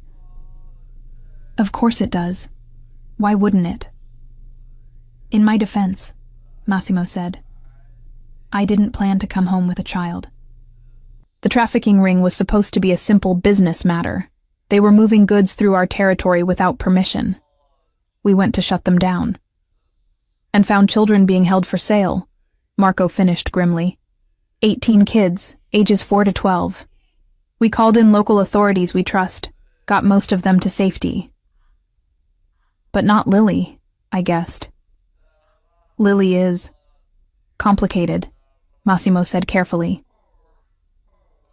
Of course it does. Why wouldn't it? In my defense, Massimo said, I didn't plan to come home with a child. The trafficking ring was supposed to be a simple business matter. They were moving goods through our territory without permission. We went to shut them down. And found children being held for sale, Marco finished grimly. 18 kids, ages 4 to 12. We called in local authorities we trust, got most of them to safety. But not Lily, I guessed. Lily is complicated, Massimo said carefully.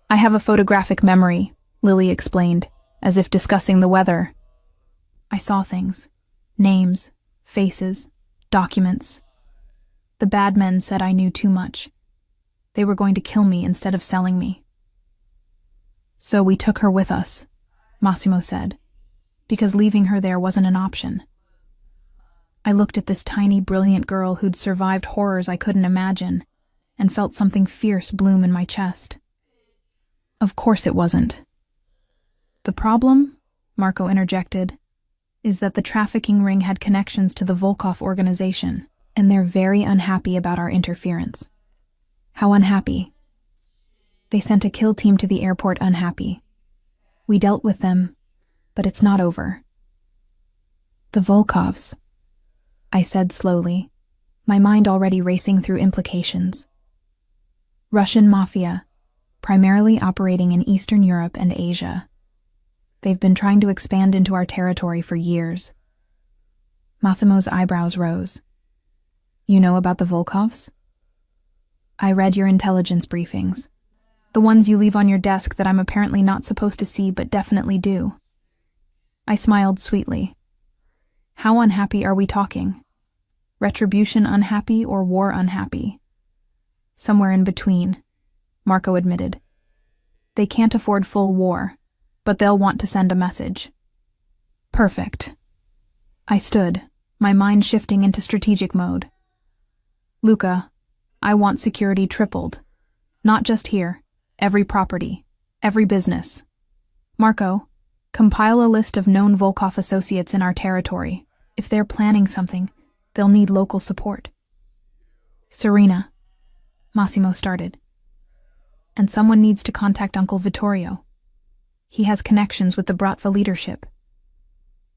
I have a photographic memory, Lily explained, as if discussing the weather. I saw things. Names, faces, documents. The bad men said I knew too much. They were going to kill me instead of selling me. So we took her with us, Massimo said, because leaving her there wasn't an option. I looked at this tiny, brilliant girl who'd survived horrors I couldn't imagine, and felt something fierce bloom in my chest. Of course it wasn't. The problem, Marco interjected, is that the trafficking ring had connections to the Volkov organization, and they're very unhappy about our interference. How unhappy? They sent a kill team to the airport unhappy. We dealt with them, but it's not over. The Volkovs, I said slowly, my mind already racing through implications. Russian Mafia, primarily operating in Eastern Europe and Asia. They've been trying to expand into our territory for years. Massimo's eyebrows rose. You know about the Volkovs? I read your intelligence briefings. The ones you leave on your desk that I'm apparently not supposed to see but definitely do. I smiled sweetly. How unhappy are we talking? Retribution unhappy or war unhappy? Somewhere in between, Marco admitted. They can't afford full war, but they'll want to send a message. Perfect. I stood, my mind shifting into strategic mode. Luca, I want security tripled. Not just here, every property, every business. Marco, compile a list of known Volkov associates in our territory. If they're planning something, they'll need local support. Serena, Massimo started. And someone needs to contact Uncle Vittorio. He has connections with the Bratva leadership.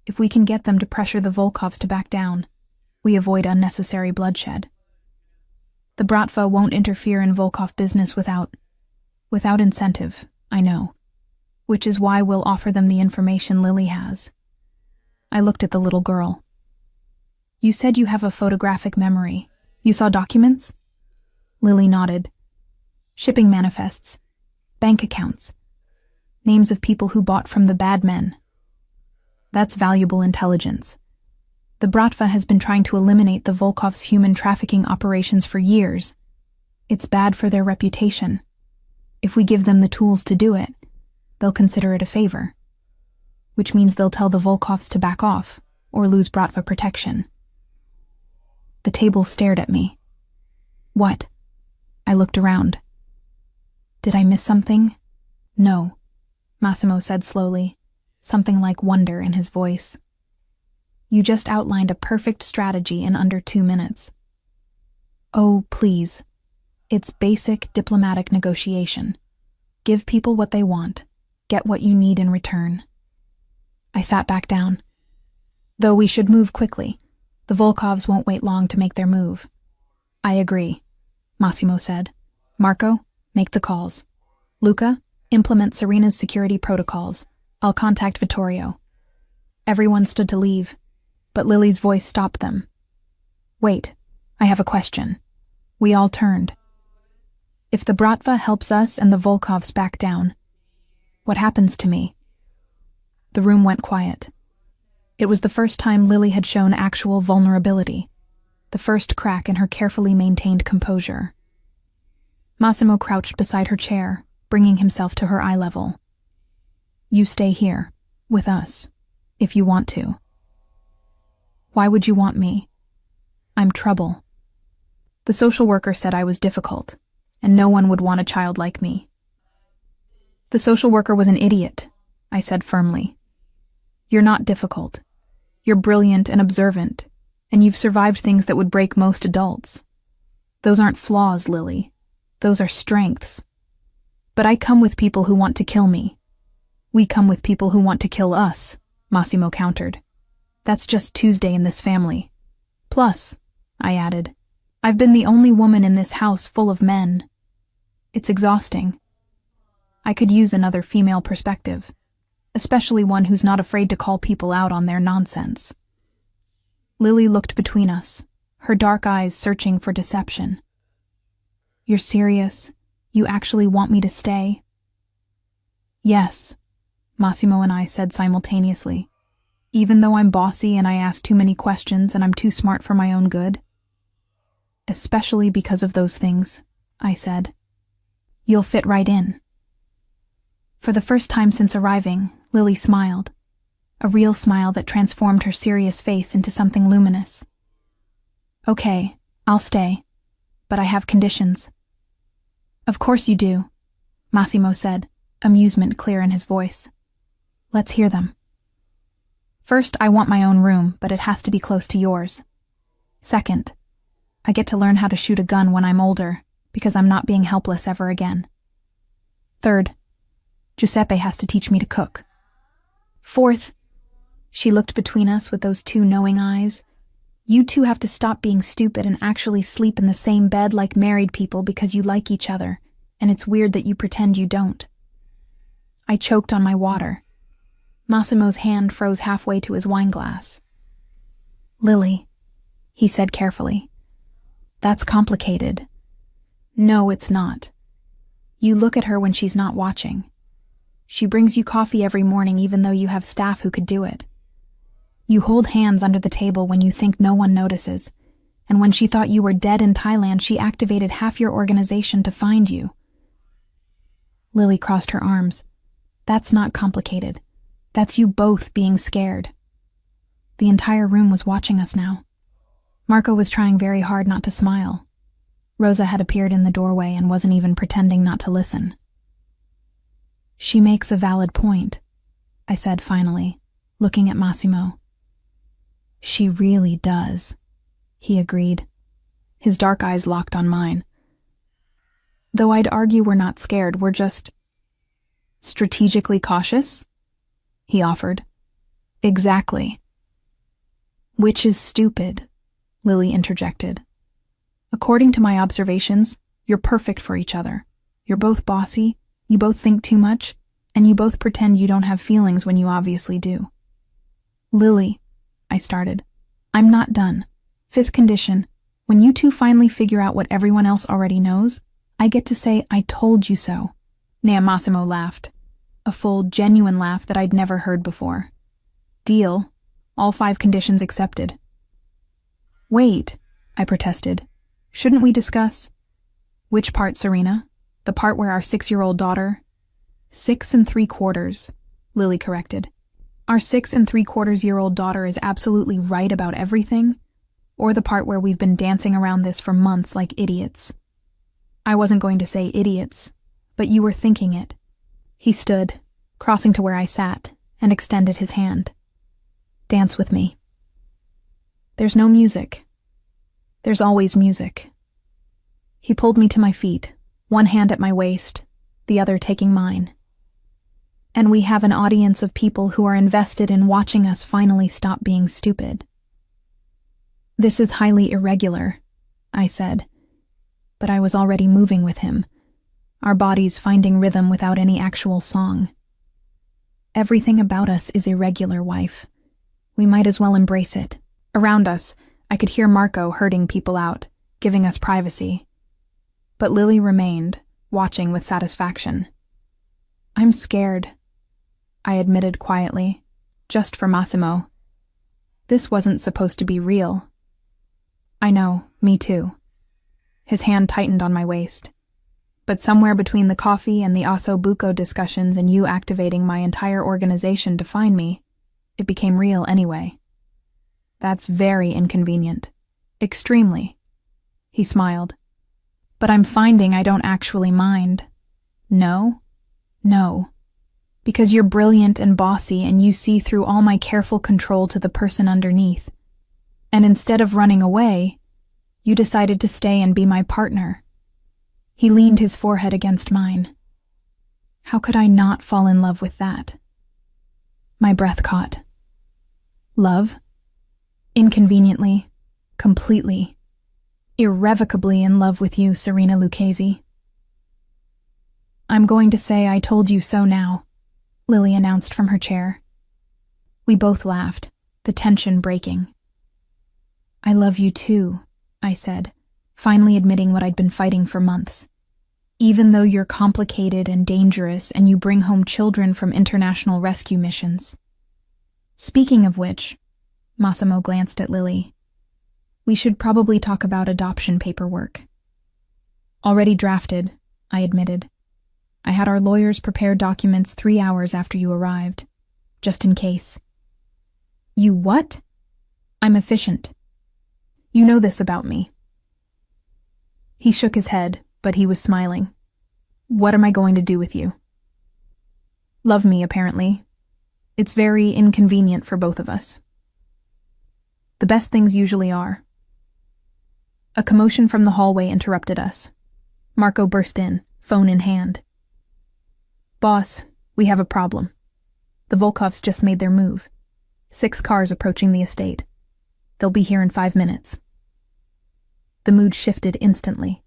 If we can get them to pressure the Volkovs to back down, we avoid unnecessary bloodshed. The Bratva won't interfere in Volkov business without incentive, I know, which is why we'll offer them the information Lily has. I looked at the little girl. You said you have a photographic memory. You saw documents? Lily nodded. Shipping manifests, bank accounts, names of people who bought from the bad men. That's valuable intelligence. The Bratva has been trying to eliminate the Volkov's human trafficking operations for years. It's bad for their reputation. If we give them the tools to do it, they'll consider it a favor. Which means they'll tell the Volkovs to back off, or lose Bratva protection. The table stared at me. What? I looked around. Did I miss something? No, Massimo said slowly, something like wonder in his voice. You just outlined a perfect strategy in under 2 minutes. Oh, please. It's basic diplomatic negotiation. Give people what they want. Get what you need in return. I sat back down. Though we should move quickly. The Volkovs won't wait long to make their move. I agree, Massimo said. Marco, make the calls. Luca, implement Serena's security protocols. I'll contact Vittorio. Everyone stood to leave, but Lily's voice stopped them. Wait, I have a question. We all turned. If the Bratva helps us and the Volkovs back down, what happens to me? The room went quiet. It was the first time Lily had shown actual vulnerability, the first crack in her carefully maintained composure. Massimo crouched beside her chair, bringing himself to her eye level. You stay here, with us, if you want to. Why would you want me? I'm trouble. The social worker said I was difficult, and no one would want a child like me. The social worker was an idiot, I said firmly. You're not difficult. You're brilliant and observant, and you've survived things that would break most adults. Those aren't flaws, Lily. Those are strengths. But I come with people who want to kill me. We come with people who want to kill us, Massimo countered. That's just Tuesday in this family. Plus, I added, I've been the only woman in this house full of men. It's exhausting. I could use another female perspective, especially one who's not afraid to call people out on their nonsense. Lily looked between us, her dark eyes searching for deception. You're serious? You actually want me to stay? Yes, Massimo and I said simultaneously. Even though I'm bossy and I ask too many questions and I'm too smart for my own good? Especially because of those things, I said. You'll fit right in. For the first time since arriving, Lily smiled, a real smile that transformed her serious face into something luminous. Okay, I'll stay, but I have conditions. Of course you do, Massimo said, amusement clear in his voice. Let's hear them. First, I want my own room, but it has to be close to yours. Second, I get to learn how to shoot a gun when I'm older, because I'm not being helpless ever again. Third, Giuseppe has to teach me to cook. Fourth, she looked between us with those two knowing eyes. You two have to stop being stupid and actually sleep in the same bed like married people because you like each other, and it's weird that you pretend you don't. I choked on my water. Massimo's hand froze halfway to his wine glass. Lily, he said carefully. That's complicated. No, it's not. You look at her when she's not watching. She brings you coffee every morning even though you have staff who could do it. You hold hands under the table when you think no one notices, and when she thought you were dead in Thailand, she activated half your organization to find you. Lily crossed her arms. That's not complicated. That's you both being scared. The entire room was watching us now. Marco was trying very hard not to smile. Rosa had appeared in the doorway and wasn't even pretending not to listen. She makes a valid point, I said finally, looking at Massimo. She really does, he agreed. His dark eyes locked on mine. Though I'd argue we're not scared, we're just strategically cautious, he offered. Exactly. Which is stupid, Lily interjected. According to my observations, you're perfect for each other. You're both bossy, you both think too much, and you both pretend you don't have feelings when you obviously do. Lily, I started. I'm not done. Fifth condition, when you two finally figure out what everyone else already knows, I get to say I told you so. Massimo laughed. A full, genuine laugh that I'd never heard before. Deal. All 5 conditions accepted. Wait, I protested. Shouldn't we discuss? Which part, Serena? The part where our 6-year-old daughter... 6 3/4, Lily corrected. Our 6 3/4-year-old daughter is absolutely right about everything? Or the part where we've been dancing around this for months like idiots? I wasn't going to say idiots, but you were thinking it. He stood, crossing to where I sat, and extended his hand. Dance with me. There's no music. There's always music. He pulled me to my feet, one hand at my waist, the other taking mine. And we have an audience of people who are invested in watching us finally stop being stupid. This is highly irregular, I said, but I was already moving with him, our bodies finding rhythm without any actual song. Everything about us is irregular, wife. We might as well embrace it. Around us, I could hear Marco herding people out, giving us privacy. But Lily remained, watching with satisfaction. I'm scared, I admitted quietly, just for Massimo. This wasn't supposed to be real. I know, me too. His hand tightened on my waist. But somewhere between the coffee and the osso buco discussions and you activating my entire organization to find me, it became real anyway. That's very inconvenient. Extremely. He smiled. But I'm finding I don't actually mind. No? No. Because you're brilliant and bossy and you see through all my careful control to the person underneath. And instead of running away, you decided to stay and be my partner. He leaned his forehead against mine. How could I not fall in love with that? My breath caught. Love? Inconveniently, completely, irrevocably in love with you, Serena Lucchese. I'm going to say I told you so now, Lily announced from her chair. We both laughed, the tension breaking. I love you too, I said, finally admitting what I'd been fighting for months. Even though you're complicated and dangerous and you bring home children from international rescue missions. Speaking of which, Massimo glanced at Lily. We should probably talk about adoption paperwork. Already drafted, I admitted. I had our lawyers prepare documents 3 hours after you arrived, just in case. You what? I'm efficient. You know this about me. He shook his head, but he was smiling. What am I going to do with you? Love me, apparently. It's very inconvenient for both of us. The best things usually are. A commotion from the hallway interrupted us. Marco burst in, phone in hand. Boss, we have a problem. The Volkovs just made their move. 6 cars approaching the estate. They'll be here in 5 minutes. The mood shifted instantly.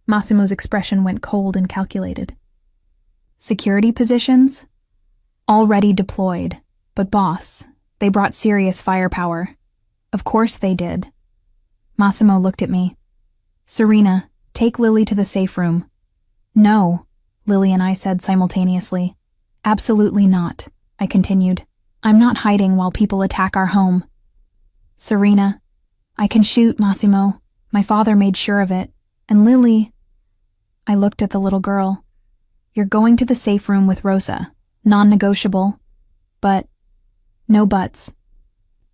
Massimo's expression went cold and calculated. Security positions? Already deployed. But boss, they brought serious firepower. Of course they did. Massimo looked at me. Serena, take Lily to the safe room. No, Lily and I said simultaneously. Absolutely not, I continued. I'm not hiding while people attack our home. Serena, I can shoot, Massimo. My father made sure of it. And Lily... I looked at the little girl. You're going to the safe room with Rosa. Non-negotiable. But... no buts.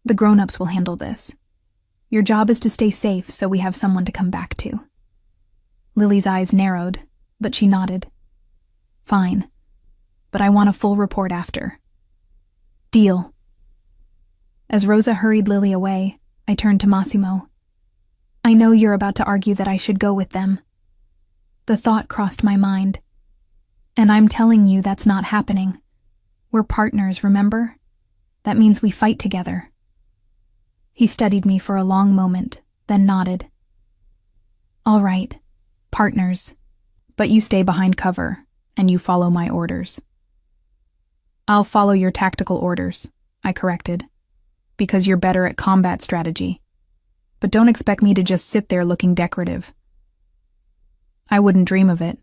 The grown-ups will handle this. Your job is to stay safe so we have someone to come back to. Lily's eyes narrowed, but she nodded. Fine. But I want a full report after. Deal. As Rosa hurried Lily away, I turned to Massimo. I know you're about to argue that I should go with them. The thought crossed my mind. And I'm telling you that's not happening. We're partners, remember? That means we fight together. He studied me for a long moment, then nodded. All right, partners. But you stay behind cover, and you follow my orders. I'll follow your tactical orders, I corrected, because you're better at combat strategy. But don't expect me to just sit there looking decorative. I wouldn't dream of it.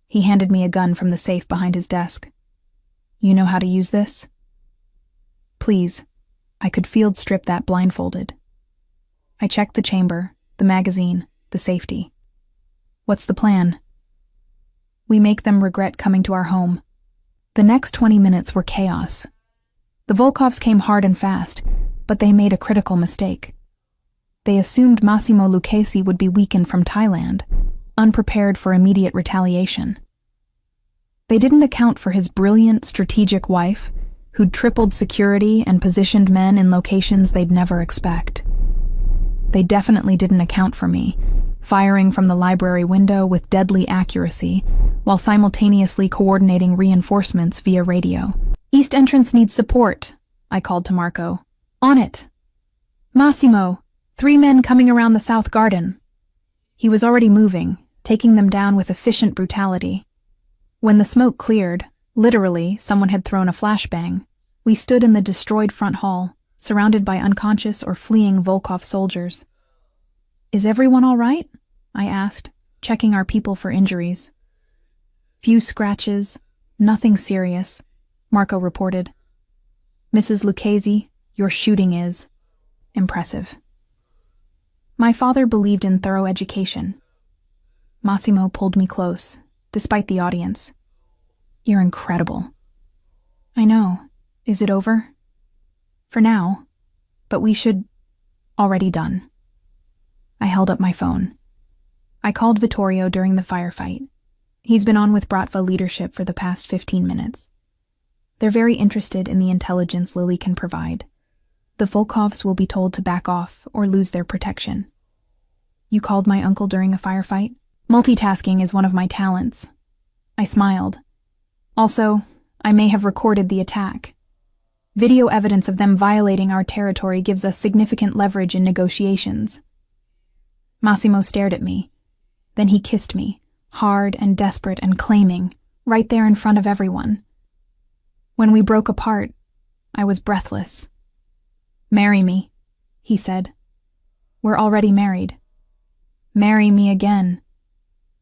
He handed me a gun from the safe behind his desk. You know how to use this? Please. I could field strip that blindfolded. I checked the chamber, the magazine, the safety. What's the plan? We make them regret coming to our home. The next 20 minutes were chaos. The Volkovs came hard and fast, but they made a critical mistake. They assumed Massimo Lucchese would be weakened from Thailand, unprepared for immediate retaliation. They didn't account for his brilliant, strategic wife, who'd tripled security and positioned men in locations they'd never expect. They definitely didn't account for me, firing from the library window with deadly accuracy, while simultaneously coordinating reinforcements via radio. East entrance needs support, I called to Marco. On it. Massimo, 3 men coming around the south garden. He was already moving, taking them down with efficient brutality. When the smoke cleared, literally someone had thrown a flashbang, we stood in the destroyed front hall, surrounded by unconscious or fleeing Volkov soldiers. Is everyone all right? I asked, checking our people for injuries. Few scratches, nothing serious, Marco reported. Mrs. Lucchese, your shooting is impressive. My father believed in thorough education. Massimo pulled me close, despite the audience. You're incredible. I know. Is it over? For now. But we should... Already done. I held up my phone. I called Vittorio during the firefight. He's been on with Bratva leadership for the past 15 minutes. They're very interested in the intelligence Lily can provide. The Volkovs will be told to back off or lose their protection. You called my uncle during a firefight? Multitasking is one of my talents. I smiled. Also, I may have recorded the attack. Video evidence of them violating our territory gives us significant leverage in negotiations. Massimo stared at me. Then he kissed me, hard and desperate and claiming, right there in front of everyone. When we broke apart, I was breathless. "Marry me," he said. "We're already married. Marry me again.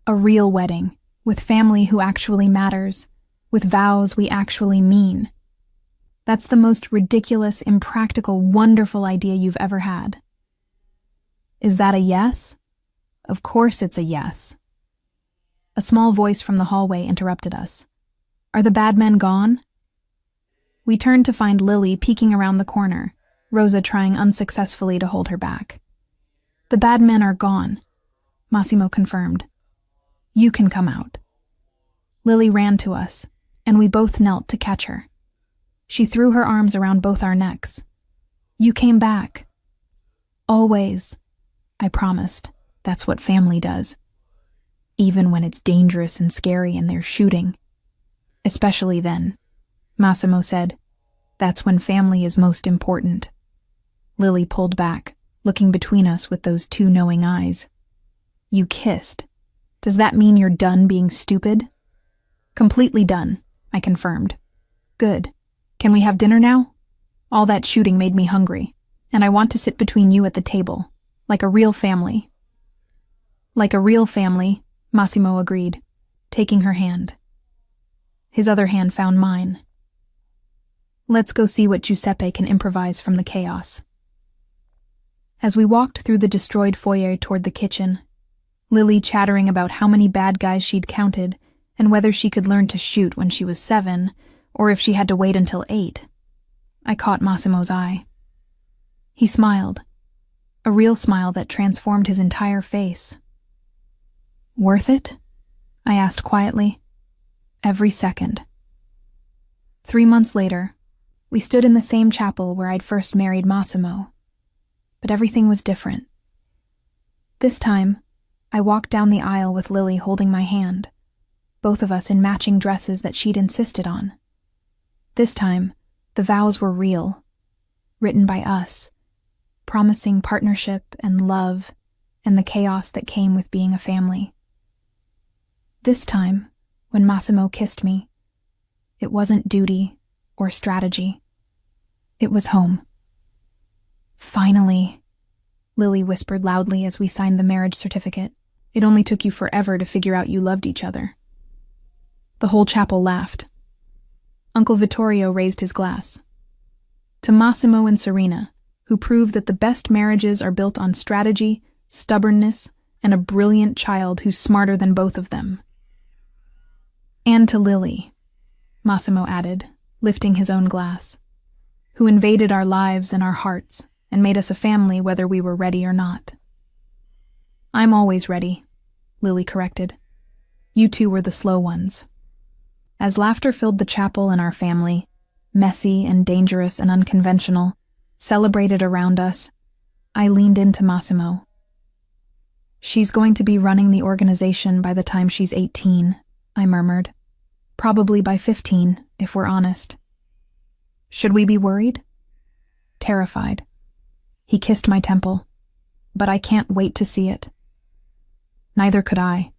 A real wedding, with family who actually matters, with vows we actually mean. That's the most ridiculous, impractical, wonderful idea you've ever had." Is that a yes? Of course it's a yes. A small voice from the hallway interrupted us. Are the bad men gone? We turned to find Lily peeking around the corner, Rosa trying unsuccessfully to hold her back. The bad men are gone, Massimo confirmed. You can come out. Lily ran to us, and we both knelt to catch her. She threw her arms around both our necks. You came back. Always, I promised. That's what family does. Even when it's dangerous and scary and they're shooting. Especially then, Massimo said. That's when family is most important. Lily pulled back, looking between us with those two knowing eyes. You kissed. Does that mean you're done being stupid? Completely done, I confirmed. Good. Can we have dinner now? All that shooting made me hungry, and I want to sit between you at the table, like a real family. Like a real family, Massimo agreed, taking her hand. His other hand found mine. Let's go see what Giuseppe can improvise from the chaos. As we walked through the destroyed foyer toward the kitchen, Lily chattering about how many bad guys she'd counted and whether she could learn to shoot when she was 7 or if she had to wait until 8, I caught Massimo's eye. He smiled, a real smile that transformed his entire face. Worth it? I asked quietly. Every second. 3 months later, we stood in the same chapel where I'd first married Massimo. But everything was different. This time, I walked down the aisle with Lily holding my hand, both of us in matching dresses that she'd insisted on. This time, the vows were real, written by us, promising partnership and love and the chaos that came with being a family. This time, when Massimo kissed me, it wasn't duty or strategy. It was home. Finally, Lily whispered loudly as we signed the marriage certificate. It only took you forever to figure out you loved each other. The whole chapel laughed. Uncle Vittorio raised his glass. To Massimo and Serena, who proved that the best marriages are built on strategy, stubbornness, and a brilliant child who's smarter than both of them. And to Lily, Massimo added, lifting his own glass, who invaded our lives and our hearts and made us a family whether we were ready or not. I'm always ready, Lily corrected. You two were the slow ones. As laughter filled the chapel and our family, messy and dangerous and unconventional, celebrated around us, I leaned into Massimo. She's going to be running the organization by the time she's 18, I murmured. Probably by 15, if we're honest. Should we be worried? Terrified. He kissed my temple, but I can't wait to see it. Neither could I,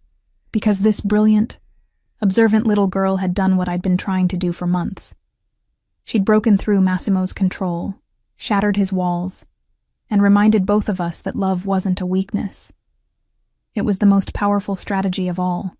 because this brilliant, observant little girl had done what I'd been trying to do for months. She'd broken through Massimo's control, shattered his walls, and reminded both of us that love wasn't a weakness. It was the most powerful strategy of all.